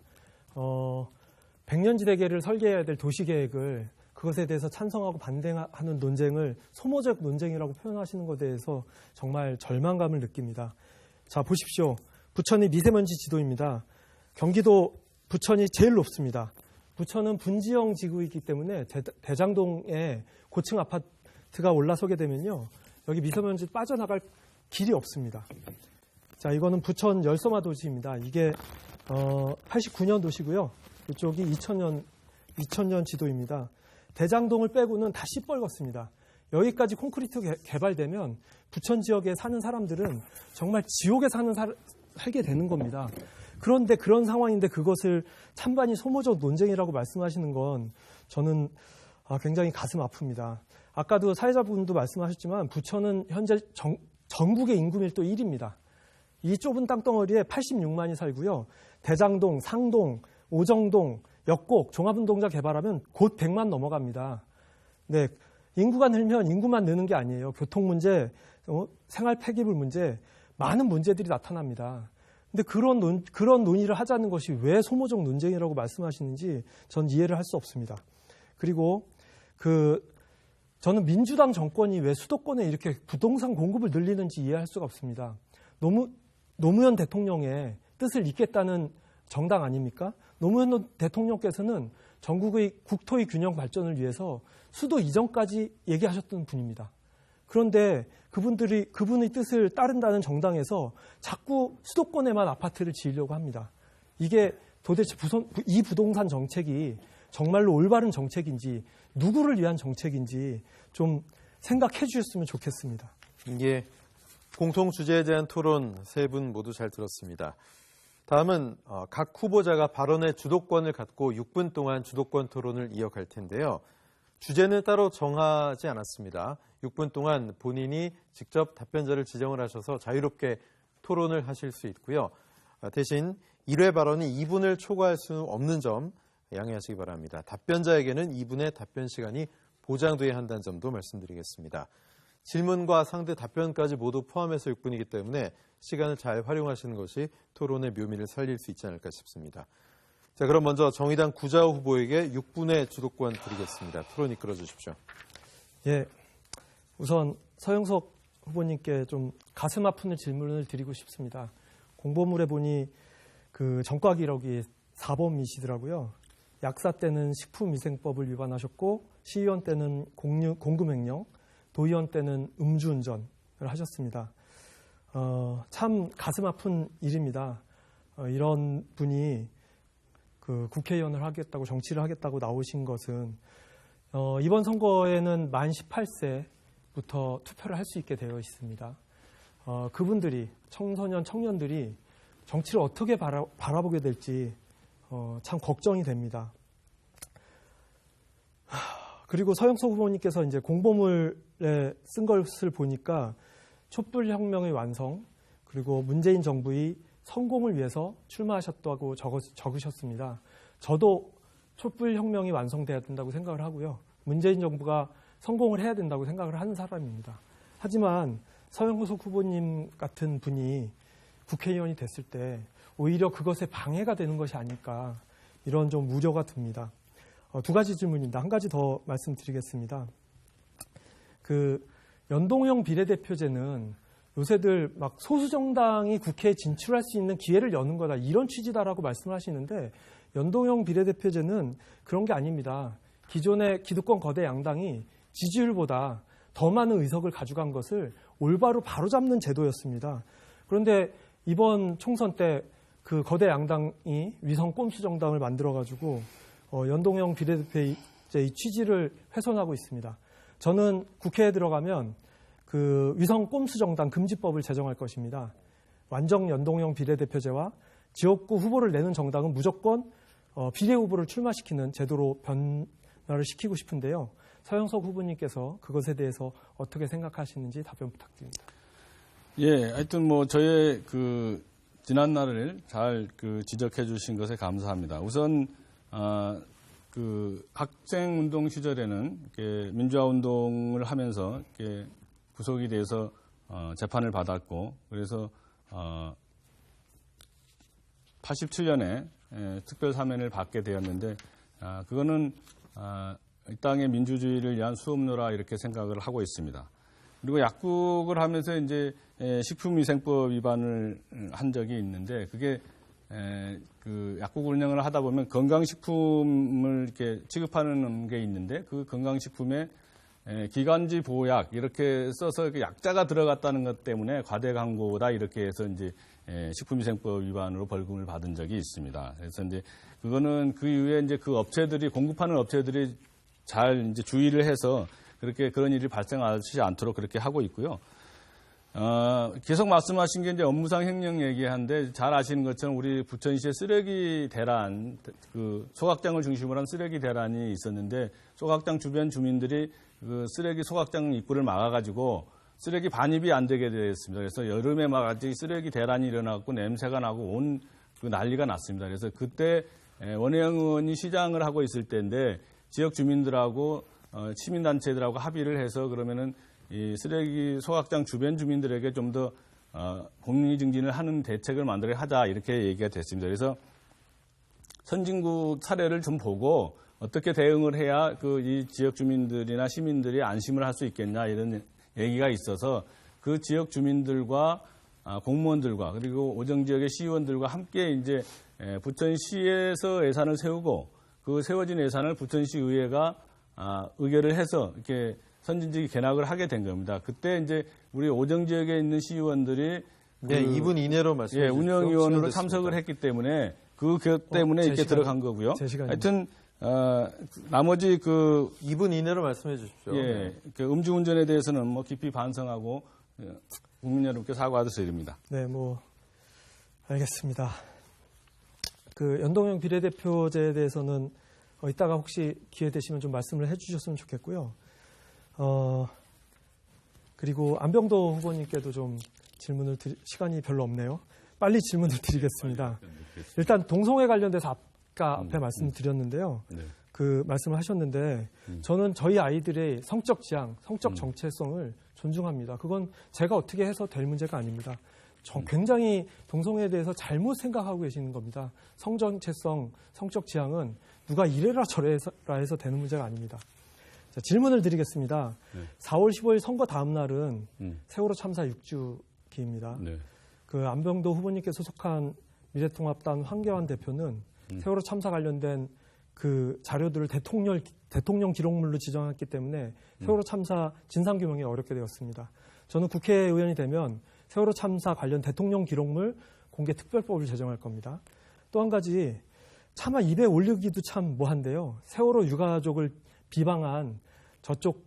100년지대계를 설계해야 될 도시계획을 그것에 대해서 찬성하고 반대하는 논쟁을 소모적 논쟁이라고 표현하시는 것에 대해서 정말 절망감을 느낍니다. 자, 보십시오. 부천이 미세먼지 지도입니다. 경기도 부천이 제일 높습니다. 부천은 분지형 지구이기 때문에 대장동에 고층 아파트가 올라서게 되면요. 여기 미세먼지 빠져나갈 길이 없습니다. 자, 이거는 부천 열섬화 도시입니다. 이게 89년 도시고요. 이쪽이 2000년 지도입니다. 대장동을 빼고는 다 시뻘겋습니다. 여기까지 콘크리트 개발되면 부천 지역에 사는 사람들은 정말 지옥에 살게 되는 겁니다. 그런데 그런 상황인데 그것을 찬반이 소모적 논쟁이라고 말씀하시는 건 저는 굉장히 가슴 아픕니다. 아까도 사회자분도 말씀하셨지만 부천은 현재 전국의 인구 밀도 1위입니다. 이 좁은 땅덩어리에 86만이 살고요. 대장동, 상동, 오정동, 역곡, 종합운동장 개발하면 곧 100만 넘어갑니다. 네, 인구가 늘면 인구만 느는 게 아니에요. 교통 문제, 생활 폐기물 문제, 많은 문제들이 나타납니다. 근데 그런 논의를 하자는 것이 왜 소모적 논쟁이라고 말씀하시는지 전 이해를 할 수 없습니다. 그리고 저는 민주당 정권이 왜 수도권에 이렇게 부동산 공급을 늘리는지 이해할 수가 없습니다. 노무현 대통령의 뜻을 잇겠다는 정당 아닙니까? 노무현 대통령께서는 전국의 국토의 균형 발전을 위해서 수도 이전까지 얘기하셨던 분입니다. 그런데 그분의 뜻을 따른다는 정당에서 자꾸 수도권에만 아파트를 지으려고 합니다. 이게 도대체 이 부동산 정책이 정말로 올바른 정책인지 누구를 위한 정책인지 좀 생각해 주셨으면 좋겠습니다. 예, 공통 주제에 대한 토론 세 분 모두 잘 들었습니다. 다음은 각 후보자가 발언의 주도권을 갖고 6분 동안 주도권 토론을 이어갈 텐데요. 주제는 따로 정하지 않았습니다. 6분 동안 본인이 직접 답변자를 지정을 하셔서 자유롭게 토론을 하실 수 있고요. 대신 1회 발언이 2분을 초과할 수 없는 점 양해하시기 바랍니다. 답변자에게는 2분의 답변 시간이 보장돼야 한다는 점도 말씀드리겠습니다. 질문과 상대 답변까지 모두 포함해서 6분이기 때문에 시간을 잘 활용하시는 것이 토론의 묘미를 살릴 수 있지 않을까 싶습니다. 자, 그럼 먼저 정의당 구자호 후보에게 6분의 주도권 드리겠습니다. 토론 이끌어 주십시오. 예, 우선 서영석 후보님께 좀 가슴 아픈 질문을 드리고 싶습니다. 공보물에 보니 그 전과 기록이 4범이시더라고요. 약사 때는 식품위생법을 위반하셨고 시의원 때는 공금횡령, 도의원 때는 음주운전을 하셨습니다. 참 가슴 아픈 일입니다. 이런 분이 그 국회의원을 하겠다고 정치를 하겠다고 나오신 것은 이번 선거에는 만 18세부터 투표를 할 수 있게 되어 있습니다. 그분들이 청년들이 정치를 어떻게 바라보게 될지 참 걱정이 됩니다. 그리고 서영석 후보님께서 이제 공보물에 쓴 것을 보니까 촛불혁명의 완성 그리고 문재인 정부의 성공을 위해서 출마하셨다고 적으셨습니다. 저도 촛불혁명이 완성돼야 된다고 생각을 하고요. 문재인 정부가 성공을 해야 된다고 생각을 하는 사람입니다. 하지만 서영석 후보님 같은 분이 국회의원이 됐을 때 오히려 그것에 방해가 되는 것이 아닐까 이런 좀 우려가 듭니다. 두 가지 질문입니다. 한 가지 더 말씀드리겠습니다. 그 연동형 비례대표제는 요새들 막 소수 정당이 국회에 진출할 수 있는 기회를 여는 거다 이런 취지다라고 말씀을 하시는데 연동형 비례대표제는 그런 게 아닙니다. 기존의 기득권 거대 양당이 지지율보다 더 많은 의석을 가져간 것을 올바로 바로잡는 제도였습니다. 그런데 이번 총선 때 그 거대 양당이 위성 꼼수 정당을 만들어가지고 연동형 비례대표제의 취지를 훼손하고 있습니다. 저는 국회에 들어가면 그 위성 꼼수 정당 금지법을 제정할 것입니다. 완전 연동형 비례대표제와 지역구 후보를 내는 정당은 무조건 비례 후보를 출마시키는 제도로 변화를 시키고 싶은데요. 서영석 후보님께서 그것에 대해서 어떻게 생각하시는지 답변 부탁드립니다. 예, 하여튼 뭐 저의 그 지난 날을 잘 그 지적해 주신 것에 감사합니다. 우선 그 학생 운동 시절에는 민주화 운동을 하면서 구속이 돼서 재판을 받았고 그래서 87년에 특별 사면을 받게 되었는데 그거는 이 땅의 민주주의를 위한 수업료라 이렇게 생각을 하고 있습니다. 그리고 약국을 하면서 이제 식품위생법 위반을 한 적이 있는데 그게 그 약국 운영을 하다 보면 건강식품을 이렇게 취급하는 게 있는데 그 건강식품에 기관지 보약 이렇게 써서 약자가 들어갔다는 것 때문에 과대 광고다 이렇게 해서 이제 식품위생법 위반으로 벌금을 받은 적이 있습니다. 그래서 이제 그거는 그 이후에 이제 그 업체들이 공급하는 업체들이 잘 이제 주의를 해서 그렇게 그런 일이 발생하지 않도록 그렇게 하고 있고요. 계속 말씀하신 게 이제 업무상 횡령 얘기한데 잘 아시는 것처럼 우리 부천시에 쓰레기 대란, 그 소각장을 중심으로 한 쓰레기 대란이 있었는데 소각장 주변 주민들이 그 쓰레기 소각장 입구를 막아가지고 쓰레기 반입이 안 되게 되었습니다. 그래서 여름에 막 아직 쓰레기 대란이 일어나고 냄새가 나고 온 그 난리가 났습니다. 그래서 그때 원혜영 의원이 시장을 하고 있을 때인데 지역 주민들하고 시민단체들하고 합의를 해서 그러면은 이 쓰레기 소각장 주변 주민들에게 좀 더 공리 증진을 하는 대책을 만들어야 하자 이렇게 얘기가 됐습니다. 그래서 선진국 사례를 좀 보고 어떻게 대응을 해야 그 이 지역 주민들이나 시민들이 안심을 할 수 있겠냐 이런 얘기가 있어서 그 지역 주민들과 공무원들과 그리고 오정 지역의 시의원들과 함께 이제 부천시에서 예산을 세우고 그 세워진 예산을 부천시 의회가 의결을 해서 이렇게 선진지기 개락을 하게 된 겁니다. 그때 이제 우리 오정 지역에 있는 시의원들이 네, 2분 이내로 말씀해 주십시오. 운영위원으로 참석을 했기 때문에 그 때문에 제 이렇게 시간, 들어간 거고요. 제 시간입니다. 하여튼 나머지 2분 이내로 말씀해 주십시오. 예, 그 음주운전에 대해서는 뭐 깊이 반성하고 국민 여러분께 사과드립니다. 네, 알겠습니다. 그 연동형 비례대표제에 대해서는 이따가 혹시 기회 되시면 좀 말씀을 해주셨으면 좋겠고요. 그리고 안병도 후보님께도 좀 질문을 시간이 별로 없네요. 빨리 질문을 드리겠습니다. 일단 동성애 관련돼서 앞에 말씀드렸는데요. 네. 그 말씀을 하셨는데 저는 저희 아이들의 성적 지향, 성적 정체성을 존중합니다. 그건 제가 어떻게 해서 될 문제가 아닙니다. 굉장히 동성애에 대해서 잘못 생각하고 계시는 겁니다. 성정체성, 성적 지향은 누가 이래라 저래라 해서 되는 문제가 아닙니다. 자, 질문을 드리겠습니다. 네. 4월 15일 선거 다음 날은 세월호 참사 6주기입니다. 네. 그 안병도 후보님께서 속한 미래통합당 황교안 대표는 세월호 참사 관련된 그 자료들을 대통령 기록물로 지정했기 때문에 세월호 참사 진상규명이 어렵게 되었습니다. 저는 국회의원이 되면 세월호 참사 관련 대통령 기록물 공개 특별법을 제정할 겁니다. 또 한 가지 차마 입에 올리기도 참 뭐한데요. 세월호 유가족을 비방한 저쪽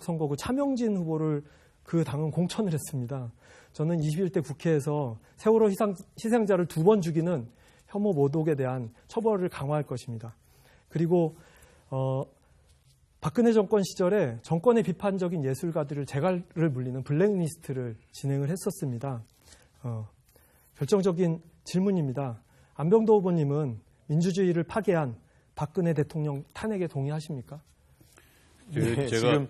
선거구 차명진 후보를 그 당은 공천을 했습니다. 저는 21대 국회에서 세월호 희생자를 2번 죽이는 혐오 모독에 대한 처벌을 강화할 것입니다. 그리고 박근혜 정권 시절에 정권의 비판적인 예술가들을 재갈을 물리는 블랙리스트를 진행을 했었습니다. 결정적인 질문입니다. 안병도 후보님은 민주주의를 파괴한 박근혜 대통령 탄핵에 동의하십니까? 네, 지금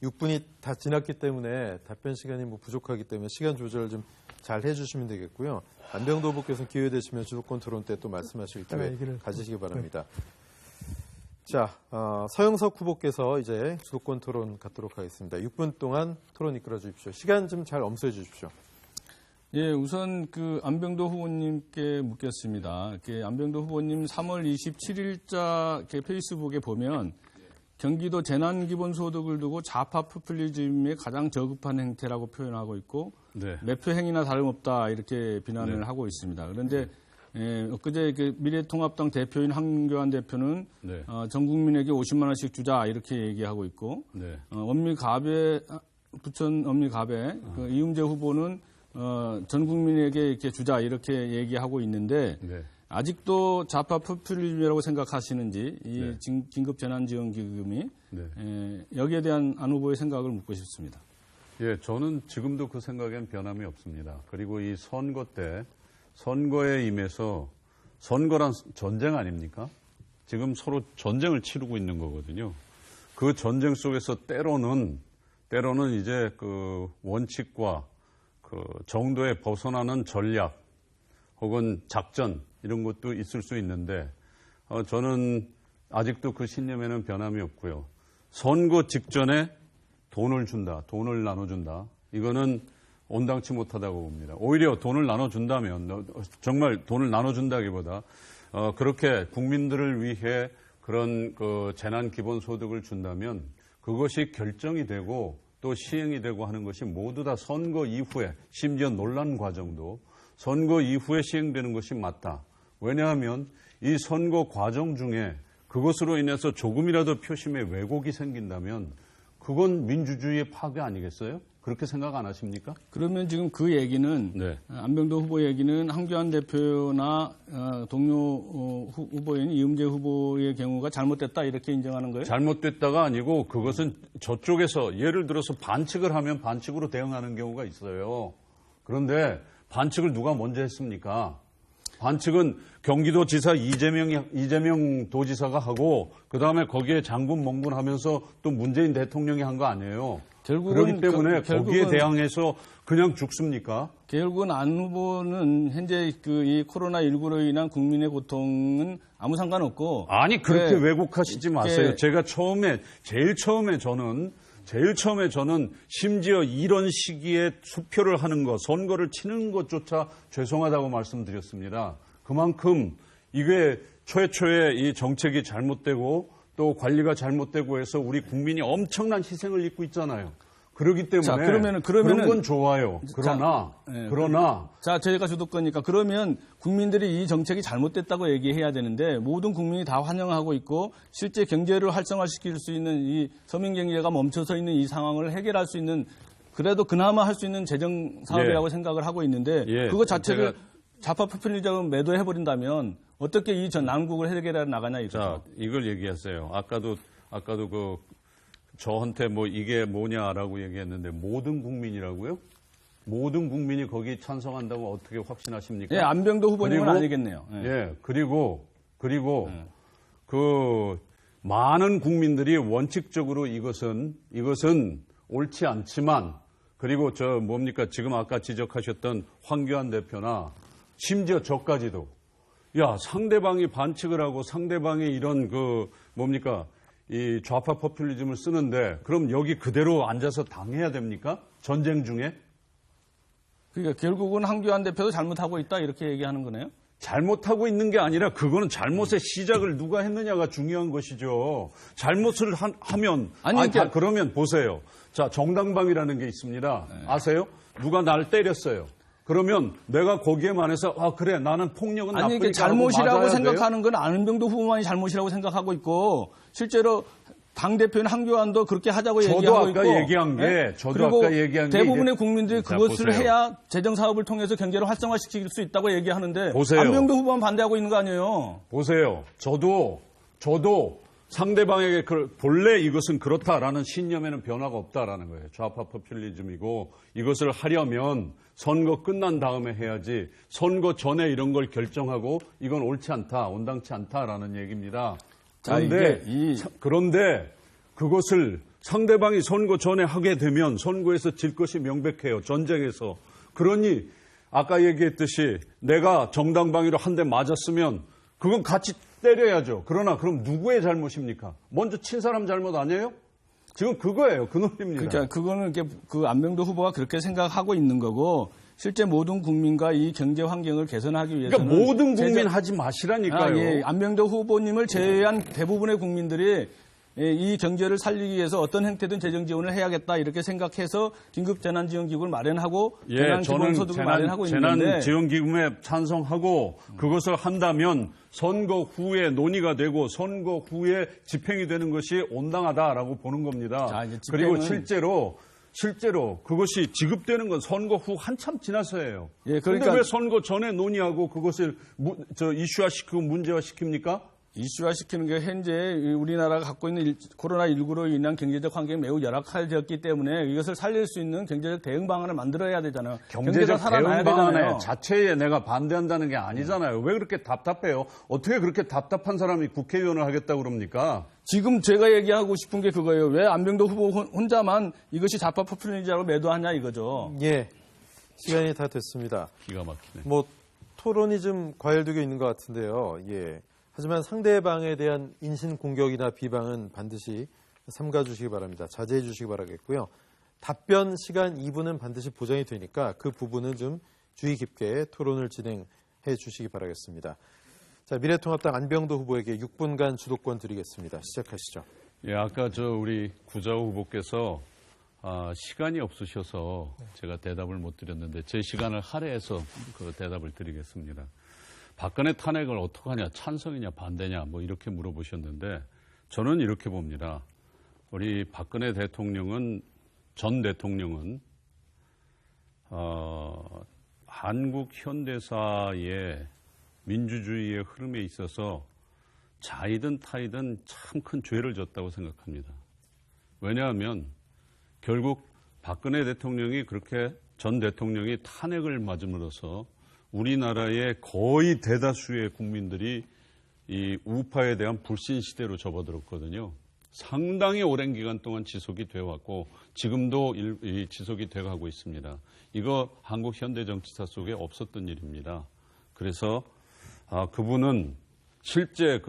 6분이 다 지났기 때문에 답변 시간이 부족하기 때문에 시간 조절 좀 잘 해주시면 되겠고요. 안병도 후보께서는 기회 되시면 주도권 토론 때 또 말씀하실 기회 가지시기 바랍니다. 자, 서영석 후보께서 이제 주도권 토론 갖도록 하겠습니다. 6분 동안 토론 이끌어 주십시오. 시간 좀 잘 엄수해 주십시오. 예, 우선 그 안병도 후보님께 묻겠습니다. 안병도 후보님 3월 27일자 페이스북에 보면 경기도 재난기본소득을 두고 좌파 포퓰리즘의 가장 저급한 행태라고 표현하고 있고 네. 매표 행위나 다름없다 이렇게 비난을 네. 하고 있습니다. 그런데 엊그제 미래통합당 대표인 황교안 대표는 네. 전 국민에게 50만 원씩 주자 이렇게 얘기하고 있고 네. 부천 엄미갑에 그 이음재 후보는 전 국민에게 이렇게 주자 이렇게 얘기하고 있는데 네. 아직도 좌파 포퓰리즘이라고 생각하시는지 이 네. 긴급 재난지원기금이 네. 여기에 대한 안 후보의 생각을 묻고 싶습니다. 예, 저는 지금도 그 생각엔 변함이 없습니다. 그리고 이 선거 때 선거에 임해서 선거란 전쟁 아닙니까? 지금 서로 전쟁을 치르고 있는 거거든요. 그 전쟁 속에서 때로는 이제 그 원칙과 그 정도에 벗어나는 전략 혹은 작전 이런 것도 있을 수 있는데 저는 아직도 그 신념에는 변함이 없고요. 선거 직전에 돈을 나눠준다. 이거는 온당치 못하다고 봅니다. 오히려 돈을 나눠준다면 정말 돈을 나눠준다기보다 그렇게 국민들을 위해 그런 그 재난 기본소득을 준다면 그것이 결정이 되고 또 시행이 되고 하는 것이 모두 다 선거 이후에 심지어 논란 과정도 선거 이후에 시행되는 것이 맞다. 왜냐하면 이 선거 과정 중에 그것으로 인해서 조금이라도 표심에 왜곡이 생긴다면 그건 민주주의의 파괴 아니겠어요? 그렇게 생각 안 하십니까? 그러면 지금 그 얘기는 네. 안병도 후보 얘기는 황교안 대표나 동료 후보인 이음재 후보의 경우가 잘못됐다 이렇게 인정하는 거예요? 잘못됐다가 아니고 그것은 저쪽에서 예를 들어서 반칙을 하면 반칙으로 대응하는 경우가 있어요. 그런데 반칙을 누가 먼저 했습니까? 반칙은 경기도지사 이재명 도지사가 하고 그다음에 거기에 장군 멍군하면서 또 문재인 대통령이 한 거 아니에요. 그렇기 때문에 거기에 대항해서 그냥 죽습니까? 결국은 안 후보는 현재 이 코로나19로 인한 국민의 고통은 아무 상관없고 아니 그렇게 왜곡하시지 마세요. 제가 제일 처음에 저는 심지어 이런 시기에 투표를 하는 것, 선거를 치는 것조차 죄송하다고 말씀드렸습니다. 그만큼 이게 최초에 이 정책이 잘못되고 또 관리가 잘못되고 해서 우리 국민이 엄청난 희생을 입고 있잖아요. 그렇기 때문에 자, 그러면 그런 건 좋아요. 그러나 자, 저희가 주도권이니까 그러면 국민들이 이 정책이 잘못됐다고 얘기해야 되는데 모든 국민이 다 환영하고 있고 실제 경제를 활성화시킬 수 있는 이 서민 경제가 멈춰서 있는 이 상황을 해결할 수 있는 그래도 그나마 할 수 있는 재정 사업이라고 생각을 하고 있는데 그거 자체를 좌파 포퓰리즘으로 매도해 버린다면 어떻게 이 전 난국을 해결해 나가냐 이거죠. 자, 이걸 얘기했어요. 아까도 저한테 뭐 이게 뭐냐라고 얘기했는데 모든 국민이라고요? 모든 국민이 거기 찬성한다고 어떻게 확신하십니까? 예, 안병도 후보님은 아니겠네요. 그리고 그 많은 국민들이 원칙적으로 이것은 옳지 않지만 그리고 지금 아까 지적하셨던 황교안 대표나 심지어 저까지도 상대방이 반칙을 하고 상대방이 이런 이 좌파 포퓰리즘을 쓰는데 그럼 여기 그대로 앉아서 당해야 됩니까? 전쟁 중에? 그러니까 결국은 황교안 대표도 잘못하고 있다 이렇게 얘기하는 거네요. 잘못하고 있는 게 아니라 그거는 잘못의 시작을 누가 했느냐가 중요한 것이죠. 잘못을 하면 그러면 보세요. 자, 정당방위라는 게 있습니다. 아세요? 누가 날 때렸어요. 그러면 내가 거기에 반해서 그래 나는 폭력은 나쁘니까 잘못이라고 생각하는 건 안병도 후보만이 잘못이라고 생각하고 있고 실제로 당대표인 황교안도 그렇게 하자고 얘기하고 있고 저도 아까 얘기한 게 대부분의 국민들이 그것을 해야 재정사업을 통해서 경제를 활성화시킬 수 있다고 얘기하는데 보세요. 안병도 후보만 반대하고 있는 거 아니에요. 보세요. 저도 상대방에게 본래 이것은 그렇다라는 신념에는 변화가 없다라는 거예요. 좌파 포퓰리즘이고 이것을 하려면 선거 끝난 다음에 해야지 선거 전에 이런 걸 결정하고 이건 옳지 않다, 온당치 않다라는 얘기입니다. 그런데 그것을 상대방이 선거 전에 하게 되면 선거에서 질 것이 명백해요. 전쟁에서. 그러니 아까 얘기했듯이 내가 정당방위로 한 대 맞았으면 그건 같이 때려야죠. 그러나 그럼 누구의 잘못입니까? 먼저 친 사람 잘못 아니에요? 지금 그거예요. 그 논리입니다. 그러니까 그거는 그 안병도 후보가 그렇게 생각하고 있는 거고 실제 모든 국민과 이 경제 환경을 개선하기 위해서는 그러니까 모든 국민 하지 마시라니까요. 안병도 후보님을 제외한 대부분의 국민들이 이 경제를 살리기 위해서 어떤 형태든 재정 지원을 해야겠다 이렇게 생각해서 긴급 재난지원기구를 마련하고 재난기본소득을 마련하고 있는데 재난지원기금에 찬성하고 그것을 한다면 선거 후에 논의가 되고 선거 후에 집행이 되는 것이 온당하다라고 보는 겁니다. 그리고 실제로 그것이 지급되는 건 선거 후 한참 지나서예요. 그런데 왜 선거 전에 논의하고 그것을 이슈화시키고 문제화시킵니까? 이슈화시키는 게 현재 우리나라가 갖고 있는 코로나19로 인한 경제적 환경이 매우 열악해졌기 때문에 이것을 살릴 수 있는 경제적 대응 방안을 만들어야 되잖아요. 경제적 대응 방안에 자체에 내가 반대한다는 게 아니잖아요. 왜 그렇게 답답해요? 어떻게 그렇게 답답한 사람이 국회의원을 하겠다고 그럽니까? 지금 제가 얘기하고 싶은 게 그거예요. 왜 안병도 후보 혼자만 이것이 좌파 포퓰리즘으로 매도하냐 이거죠. 예, 시간이 다 됐습니다. 기가 막히네. 토론이 좀 과열되고 있는 것 같은데요. 예. 하지만 상대방에 대한 인신 공격이나 비방은 반드시 삼가 주시기 바랍니다. 자제해 주시기 바라겠고요. 답변 시간 2분은 반드시 보장이 되니까 그 부분은 좀 주의 깊게 토론을 진행해 주시기 바라겠습니다. 자, 미래통합당 안병도 후보에게 6분간 주도권 드리겠습니다. 시작하시죠. 예, 아까 우리 구자호 후보께서 시간이 없으셔서 제가 대답을 못 드렸는데 제 시간을 할애해서 그 대답을 드리겠습니다. 박근혜 탄핵을 어떻게 하냐, 찬성이냐, 반대냐, 이렇게 물어보셨는데 저는 이렇게 봅니다. 우리 박근혜 대통령은, 전 대통령은, 한국 현대사의 민주주의의 흐름에 있어서 자이든 타이든 참 큰 죄를 졌다고 생각합니다. 왜냐하면 결국 박근혜 대통령이 전 대통령이 탄핵을 맞음으로써 우리나라의 거의 대다수의 국민들이 이 우파에 대한 불신 시대로 접어들었거든요. 상당히 오랜 기간 동안 지속이 되어 왔고 지금도 지속이 되어 가고 있습니다. 이거 한국 현대 정치사 속에 없었던 일입니다. 그래서 그분은 실제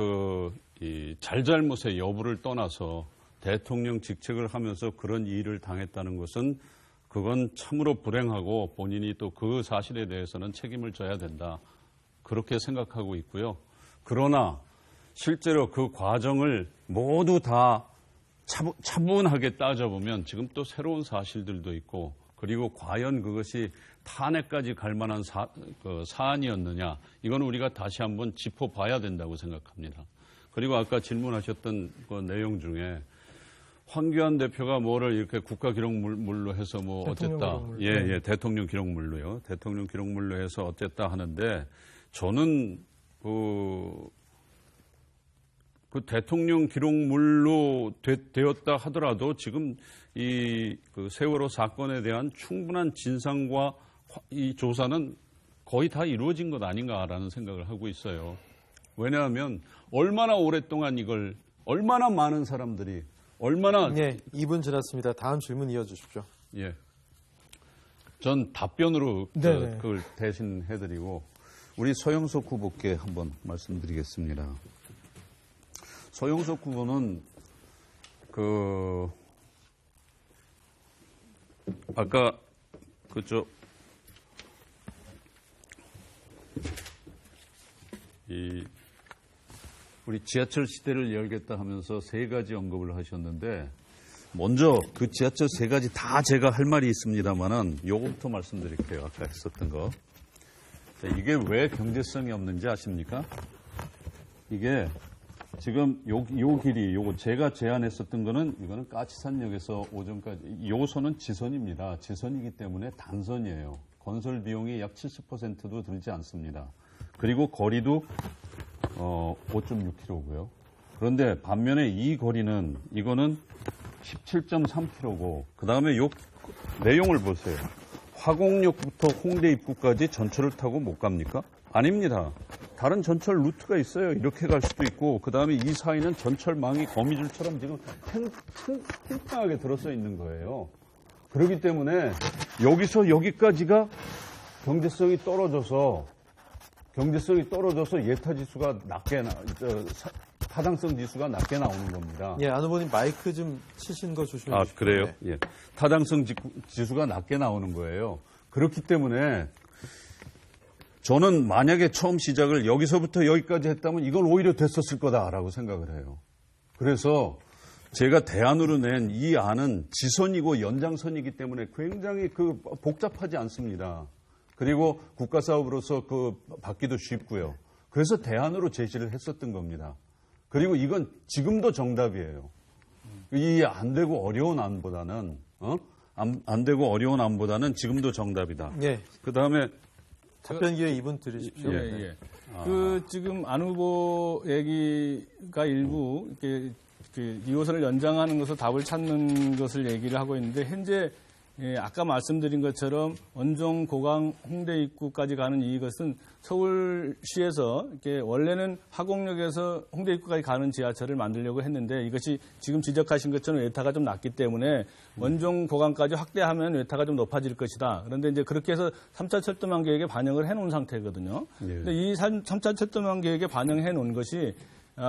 이 잘잘못의 여부를 떠나서 대통령 직책을 하면서 그런 일을 당했다는 것은 그건 참으로 불행하고 본인이 또 그 사실에 대해서는 책임을 져야 된다. 그렇게 생각하고 있고요. 그러나 실제로 그 과정을 모두 다 차분하게 따져보면 지금 또 새로운 사실들도 있고 그리고 과연 그것이 탄핵까지 갈 만한 사안이었느냐 이건 우리가 다시 한번 짚어봐야 된다고 생각합니다. 그리고 아까 질문하셨던 그 내용 중에 황교안 대표가 뭐를 이렇게 국가기록물로 해서 뭐 어쨌다. 예, 대통령 기록물로요. 대통령 기록물로 해서 어쨌다 하는데 저는 그 대통령 기록물로 되었다 하더라도 지금 그 세월호 사건에 대한 충분한 진상과 이 조사는 거의 다 이루어진 것 아닌가라는 생각을 하고 있어요. 왜냐하면 얼마나 오랫동안 이걸 얼마나 많은 사람들이 얼마나 예, 2분 지났습니다. 다음 질문 이어주십시오. 예, 전 답변으로 그걸 대신 해드리고 우리 서영석 후보께 한번 말씀드리겠습니다. 서영석 후보는 아까 우리 지하철 시대를 열겠다 하면서 3가지 언급을 하셨는데 먼저 그 지하철 3가지 다 제가 할 말이 있습니다만은 요거부터 말씀드릴게요. 아까 했었던 거. 이게 왜 경제성이 없는지 아십니까? 이게 지금 요 길이 요거 제가 제안했었던 거는 이거는 까치산역에서 오전까지 요소는 지선입니다. 지선이기 때문에 단선이에요. 건설 비용이 약 70%도 들지 않습니다. 그리고 거리도 5.6km고요. 그런데 반면에 이 거리는 이거는 17.3km고 그다음에 요 내용을 보세요. 화곡역부터 홍대 입구까지 전철을 타고 못 갑니까? 아닙니다. 다른 전철 루트가 있어요. 이렇게 갈 수도 있고 그다음에 이 사이는 전철망이 거미줄처럼 지금 팽팽하게 들어서 있는 거예요. 그렇기 때문에 여기서 여기까지가 경제성이 떨어져서 예타지수가 타당성 지수가 낮게 나오는 겁니다. 예, 안 후보님 마이크 좀 치신 거 조심해 주십시오. 그래요? 네. 예. 타당성 지수가 낮게 나오는 거예요. 그렇기 때문에 저는 만약에 처음 시작을 여기서부터 여기까지 했다면 이건 오히려 됐었을 거다라고 생각을 해요. 그래서 제가 대안으로 낸 이 안은 지선이고 연장선이기 때문에 굉장히 복잡하지 않습니다. 그리고 국가사업으로서 받기도 쉽고요. 그래서 대안으로 제시를 했었던 겁니다. 그리고 이건 지금도 정답이에요. 이 안 되고 어려운 안보다는 안 되고 어려운 안보다는 지금도 정답이다. 예. 그다음에 답변 기회 2분 드리십시오. 예. 지금 안 후보 얘기가 일부 이렇게 그 2호선을 연장하는 것을 답을 찾는 것을 얘기를 하고 있는데 현재 아까 말씀드린 것처럼 원종, 고강, 홍대 입구까지 가는 이것은 서울시에서 이렇게 원래는 화곡역에서 홍대 입구까지 가는 지하철을 만들려고 했는데 이것이 지금 지적하신 것처럼 외타가 좀 낮기 때문에 원종, 고강까지 확대하면 외타가 좀 높아질 것이다. 그런데 이제 그렇게 해서 3차 철도망 계획에 반영을 해놓은 상태거든요. 그런데 이 3차 철도망 계획에 반영해 놓은 것이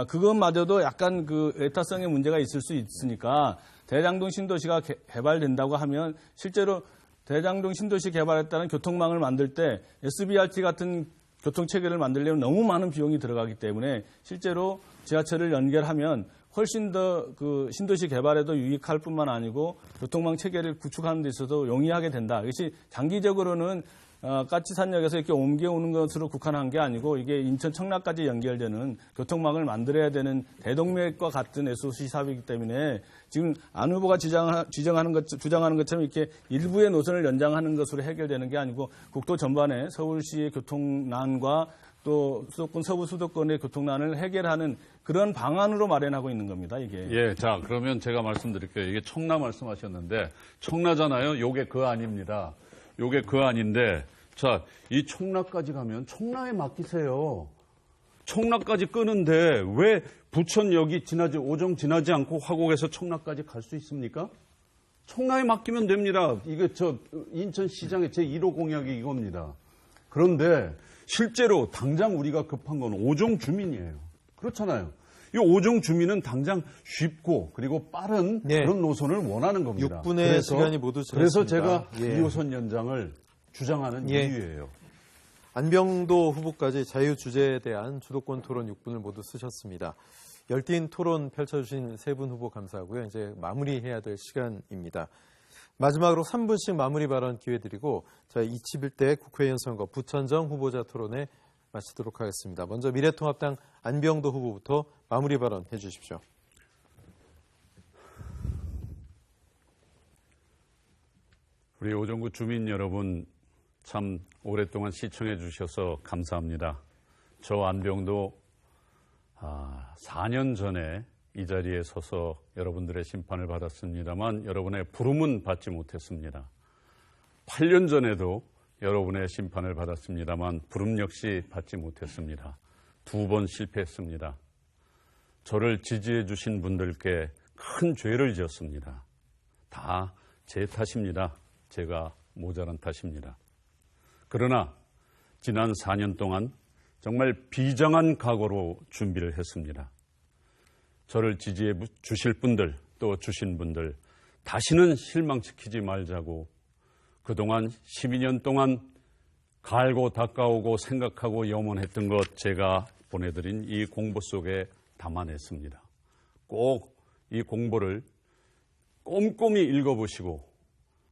그것마저도 약간 외타성의 문제가 있을 수 있으니까 대장동 신도시가 개발된다고 하면 실제로 대장동 신도시 개발에 따른 교통망을 만들 때 SBRT 같은 교통체계를 만들려면 너무 많은 비용이 들어가기 때문에 실제로 지하철을 연결하면 훨씬 더 신도시 개발에도 유익할 뿐만 아니고 교통망 체계를 구축하는 데 있어서 용이하게 된다. 이것이 장기적으로는 까치산역에서 이렇게 옮겨오는 것으로 국한한 게 아니고 이게 인천 청라까지 연결되는 교통망을 만들어야 되는 대동맥과 같은 SOC 사업이기 때문에 지금 안 후보가 주장하는 것처럼 이렇게 일부의 노선을 연장하는 것으로 해결되는 게 아니고 국도 전반에 서울시의 교통난과 또 수도권, 서부 수도권의 교통난을 해결하는 그런 방안으로 마련하고 있는 겁니다, 이게. 예, 자, 그러면 제가 말씀드릴게요. 이게 청라 말씀하셨는데 청라잖아요. 요게 그 안입니다. 요게 그 안인데, 자, 이 청라까지 가면 청라에 맡기세요. 청라까지 끄는데 왜 부천역이 오정 지나지 않고 화곡에서 청라까지 갈 수 있습니까? 청라에 맡기면 됩니다. 이게 인천시장의 제1호 공약이 이겁니다. 그런데 실제로 당장 우리가 급한 건 오정 주민이에요. 그렇잖아요. 이 오정 주민은 당장 쉽고 그리고 빠른 그런 노선을 원하는 겁니다. 6분의 시간이 모두 지났습니다. 그래서 제가 2호선 연장을 주장하는 이유예요. 안병도 후보까지 자유주제에 대한 주도권 토론 6분을 모두 쓰셨습니다. 열띤 토론 펼쳐주신 세 분 후보 감사하고요. 이제 마무리해야 될 시간입니다. 마지막으로 3분씩 마무리 발언 기회 드리고 저희 21대 국회의원 선거 부천정 후보자 토론회 마치도록 하겠습니다. 먼저 미래통합당 안병도 후보부터 마무리 발언 해주십시오. 우리 오정구 주민 여러분 참 오랫동안 시청해 주셔서 감사합니다. 저 안병도 4년 전에 이 자리에 서서 여러분들의 심판을 받았습니다만 여러분의 부름은 받지 못했습니다. 8년 전에도 여러분의 심판을 받았습니다만 부름 역시 받지 못했습니다. 2번 실패했습니다. 저를 지지해 주신 분들께 큰 죄를 지었습니다. 다 제 탓입니다. 제가 모자란 탓입니다. 그러나 지난 4년 동안 정말 비장한 각오로 준비를 했습니다. 저를 지지해 주실 분들 또 주신 분들 다시는 실망시키지 말자고 그동안 12년 동안 갈고 닦아오고 생각하고 염원했던 것 제가 보내드린 이 공보 속에 담아냈습니다. 꼭 이 공보를 꼼꼼히 읽어보시고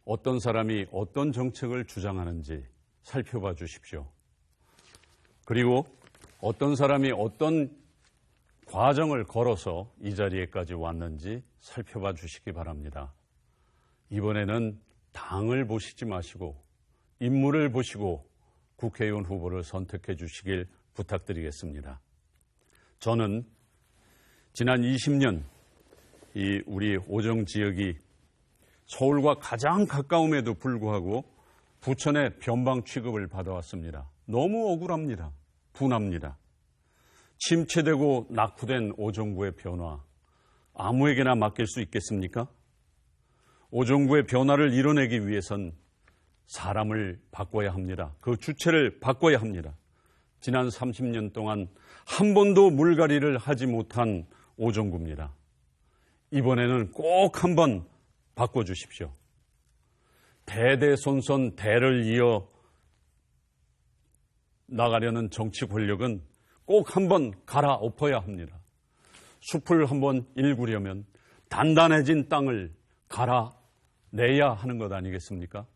어떤 사람이 어떤 정책을 주장하는지 살펴봐 주십시오. 그리고 어떤 사람이 어떤 과정을 걸어서 이 자리에까지 왔는지 살펴봐 주시기 바랍니다. 이번에는 당을 보시지 마시고 인물을 보시고 국회의원 후보를 선택해 주시길 부탁드리겠습니다. 저는 지난 20년 이 우리 오정 지역이 서울과 가장 가까움에도 불구하고 부천의 변방 취급을 받아왔습니다. 너무 억울합니다. 분합니다. 침체되고 낙후된 오정구의 변화, 아무에게나 맡길 수 있겠습니까? 오정구의 변화를 이뤄내기 위해선 사람을 바꿔야 합니다. 그 주체를 바꿔야 합니다. 지난 30년 동안 한 번도 물갈이를 하지 못한 오정구입니다. 이번에는 꼭 한번 바꿔주십시오. 대대손손 대를 이어 나가려는 정치 권력은 꼭 한번 갈아엎어야 합니다. 숲을 한번 일구려면 단단해진 땅을 갈아내야 하는 것 아니겠습니까?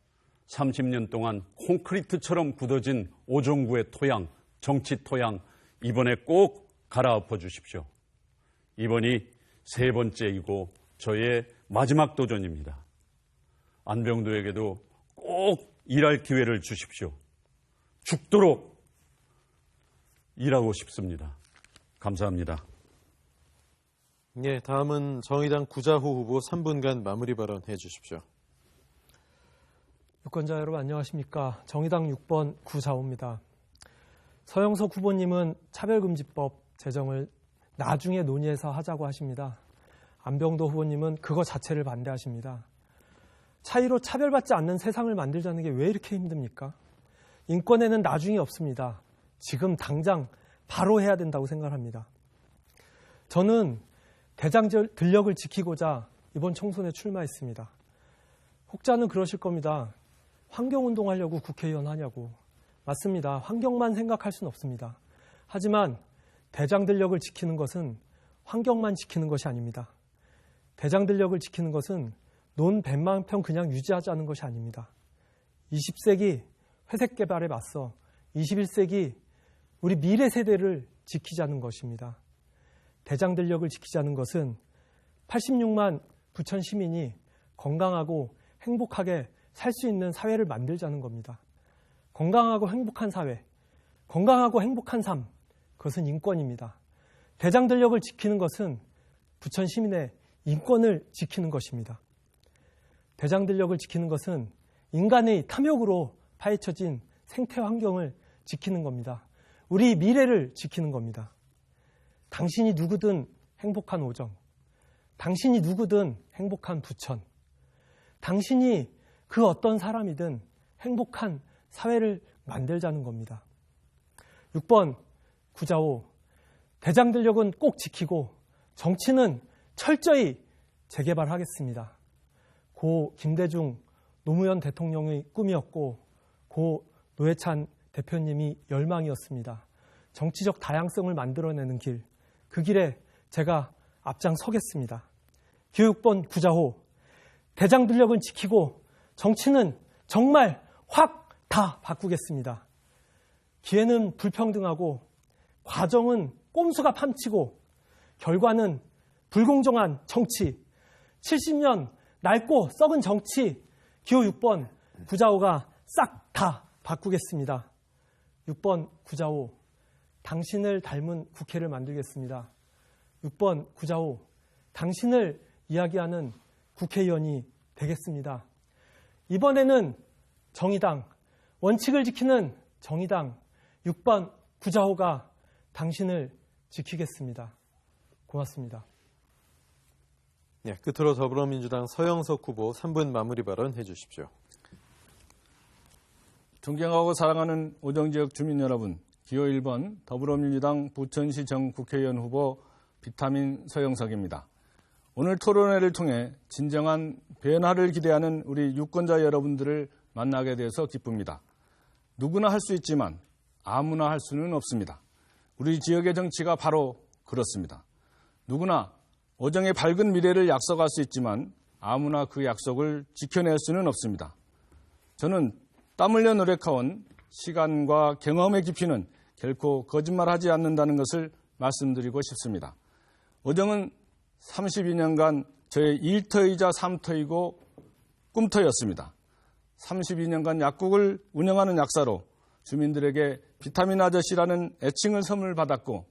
30년 동안 콘크리트처럼 굳어진 오정구의 토양, 정치 토양, 이번에 꼭 갈아엎어 주십시오. 이번이 세 번째이고 저의 마지막 도전입니다. 안병도에게도 꼭 일할 기회를 주십시오. 죽도록 일하고 싶습니다. 감사합니다. 예, 다음은 정의당 구자호 후보 3분간 마무리 발언 해주십시오. 유권자 여러분 안녕하십니까. 정의당 6번 구자호입니다. 서영석 후보님은 차별금지법 제정을 나중에 논의해서 하자고 하십니다. 안병도 후보님은 그거 자체를 반대하십니다. 차이로 차별받지 않는 세상을 만들자는 게 왜 이렇게 힘듭니까? 인권에는 나중이 없습니다. 지금 당장 바로 해야 된다고 생각합니다. 저는 대장 들력을 지키고자 이번 총선에 출마했습니다. 혹자는 그러실 겁니다. 환경운동하려고 국회의원 하냐고. 맞습니다. 환경만 생각할 수는 없습니다. 하지만 대장 들력을 지키는 것은 환경만 지키는 것이 아닙니다. 대장 들력을 지키는 것은 논 100만 평 그냥 유지하자는 것이 아닙니다. 20세기 회색 개발에 맞서 21세기 우리 미래 세대를 지키자는 것입니다. 대장 들력을 지키자는 것은 86만 부천 시민이 건강하고 행복하게 살 수 있는 사회를 만들자는 겁니다. 건강하고 행복한 사회, 건강하고 행복한 삶, 그것은 인권입니다. 대장 들력을 지키는 것은 부천 시민의 인권을 지키는 것입니다. 대장 들력을 지키는 것은 인간의 탐욕으로 파헤쳐진 생태 환경을 지키는 겁니다. 우리 미래를 지키는 겁니다. 당신이 누구든 행복한 오정, 당신이 누구든 행복한 부천, 당신이 그 어떤 사람이든 행복한 사회를 만들자는 겁니다. 6번 구자호, 대장 들력은 꼭 지키고 정치는 철저히 재개발하겠습니다. 고 김대중 노무현 대통령의 꿈이었고 고 노회찬 대표님이 열망이었습니다. 정치적 다양성을 만들어내는 길, 그 길에 제가 앞장서겠습니다. 기호 6번 구자호, 대장 들력은 지키고 정치는 정말 확 다 바꾸겠습니다. 기회는 불평등하고 과정은 꼼수가 판치고 결과는 불공정한 정치, 70년 낡고 썩은 정치, 기호 6번 구자호가 싹 다 바꾸겠습니다. 6번 구자호, 당신을 닮은 국회를 만들겠습니다. 6번 구자호, 당신을 이야기하는 국회의원이 되겠습니다. 이번에는 정의당, 원칙을 지키는 정의당 6번 구자호가 당신을 지키겠습니다. 고맙습니다. 네, 끝으로 더불어민주당 서영석 후보 3분 마무리 발언 해주십시오. 존경하고 사랑하는 오정지역 주민 여러분, 기호 1번 더불어민주당 부천시정 국회의원 후보 비타민 서영석입니다. 오늘 토론회를 통해 진정한 변화를 기대하는 우리 유권자 여러분들을 만나게 돼서 기쁩니다. 누구나 할 수 있지만 아무나 할 수는 없습니다. 우리 지역의 정치가 바로 그렇습니다. 누구나 오정의 밝은 미래를 약속할 수 있지만 아무나 그 약속을 지켜낼 수는 없습니다. 저는 땀 흘려 노력해온 시간과 경험의 깊이는 결코 거짓말하지 않는다는 것을 말씀드리고 싶습니다. 오정은 32년간 저의 일터이자 삼터이고 꿈터였습니다. 32년간 약국을 운영하는 약사로 주민들에게 비타민 아저씨라는 애칭을 선물 받았고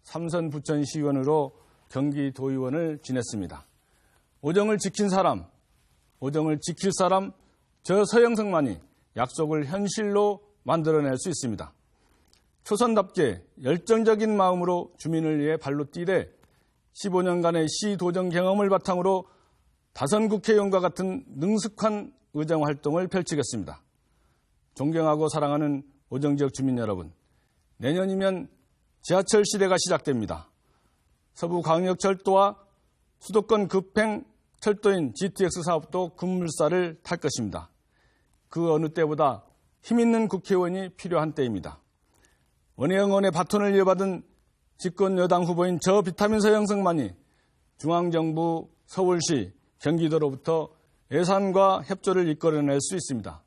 삼선 부천시의원으로 경기도의원을 지냈습니다. 오정을 지킨 사람, 오정을 지킬 사람, 저 서영석만이 약속을 현실로 만들어낼 수 있습니다. 초선답게 열정적인 마음으로 주민을 위해 발로 뛰되 15년간의 시도정 경험을 바탕으로 다선 국회의원과 같은 능숙한 의정활동을 펼치겠습니다. 존경하고 사랑하는 오정지역 주민 여러분, 내년이면 지하철 시대가 시작됩니다. 서부광역철도와 수도권 급행 철도인 GTX 사업도 급물살을 탈 것입니다. 그 어느 때보다 힘있는 국회의원이 필요한 때입니다. 원혜영원의 바톤을 이어받은 집권 여당 후보인 저 비타민 서영석만이 중앙정부, 서울시, 경기도로부터 예산과 협조를 이끌어낼 수 있습니다.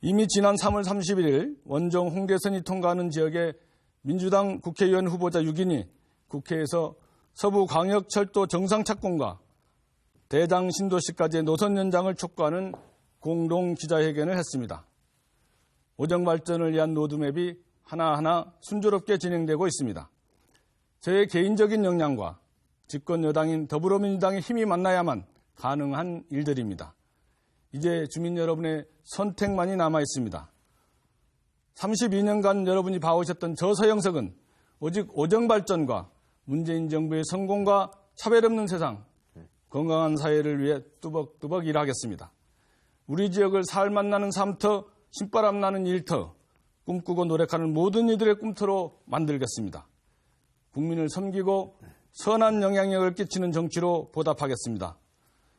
이미 지난 3월 31일 원정 홍대선이 통과하는 지역의 민주당 국회의원 후보자 6인이 국회에서 서부광역철도 정상착공과 대장 신도시까지의 노선 연장을 촉구하는 공동 기자회견을 했습니다. 오정 발전을 위한 로드맵이 하나하나 순조롭게 진행되고 있습니다. 저의 개인적인 역량과 집권 여당인 더불어민주당의 힘이 만나야만 가능한 일들입니다. 이제 주민 여러분의 선택만이 남아 있습니다. 32년간 여러분이 봐오셨던 저 서영석은 오직 오정 발전과 문재인 정부의 성공과 차별 없는 세상, 건강한 사회를 위해 뚜벅뚜벅 일하겠습니다. 우리 지역을 살맛 나는 삼터, 신바람 나는 일터, 꿈꾸고 노력하는 모든 이들의 꿈터로 만들겠습니다. 국민을 섬기고 선한 영향력을 끼치는 정치로 보답하겠습니다.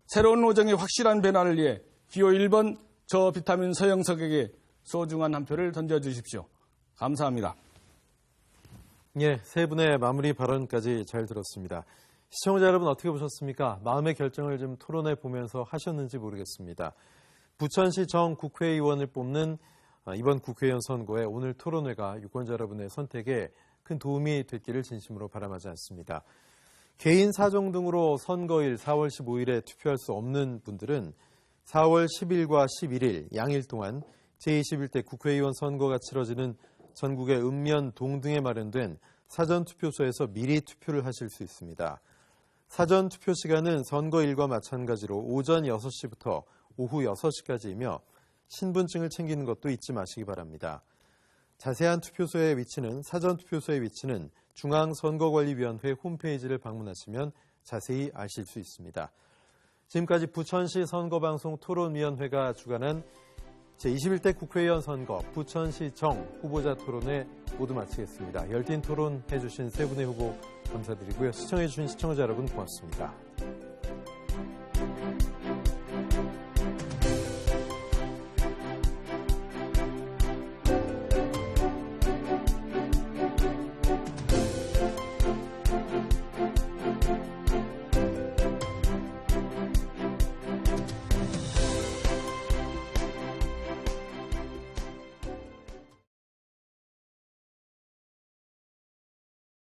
새로운 오정의 확실한 변화를 위해 기호 1번 저 비타민 서영석에게 소중한 한 표를 던져주십시오. 감사합니다. 예, 세 분의 마무리 발언까지 잘 들었습니다. 시청자 여러분 어떻게 보셨습니까? 마음의 결정을 좀 토론해 보면서 하셨는지 모르겠습니다. 부천시정 국회의원을 뽑는 이번 국회의원 선거에 오늘 토론회가 유권자 여러분의 선택에 큰 도움이 됐기를 진심으로 바람하지 않습니다. 개인 사정 등으로 선거일 4월 15일에 투표할 수 없는 분들은 4월 10일과 11일 양일 동안 제21대 국회의원 선거가 치러지는 전국의 읍면, 동 등에 마련된 사전투표소에서 미리 투표를 하실 수 있습니다. 사전투표 시간은 선거일과 마찬가지로 오전 6시부터 오후 6시까지이며 신분증을 챙기는 것도 잊지 마시기 바랍니다. 자세한 투표소의 위치는 사전투표소의 위치는 중앙선거관리위원회 홈페이지를 방문하시면 자세히 아실 수 있습니다. 지금까지 부천시 선거방송 토론위원회가 주관한 제21대 국회의원 선거 부천시정 후보자 토론회 모두 마치겠습니다. 열띤 토론 해주신 세 분의 후보 감사드리고요. 시청해주신 시청자 여러분 고맙습니다.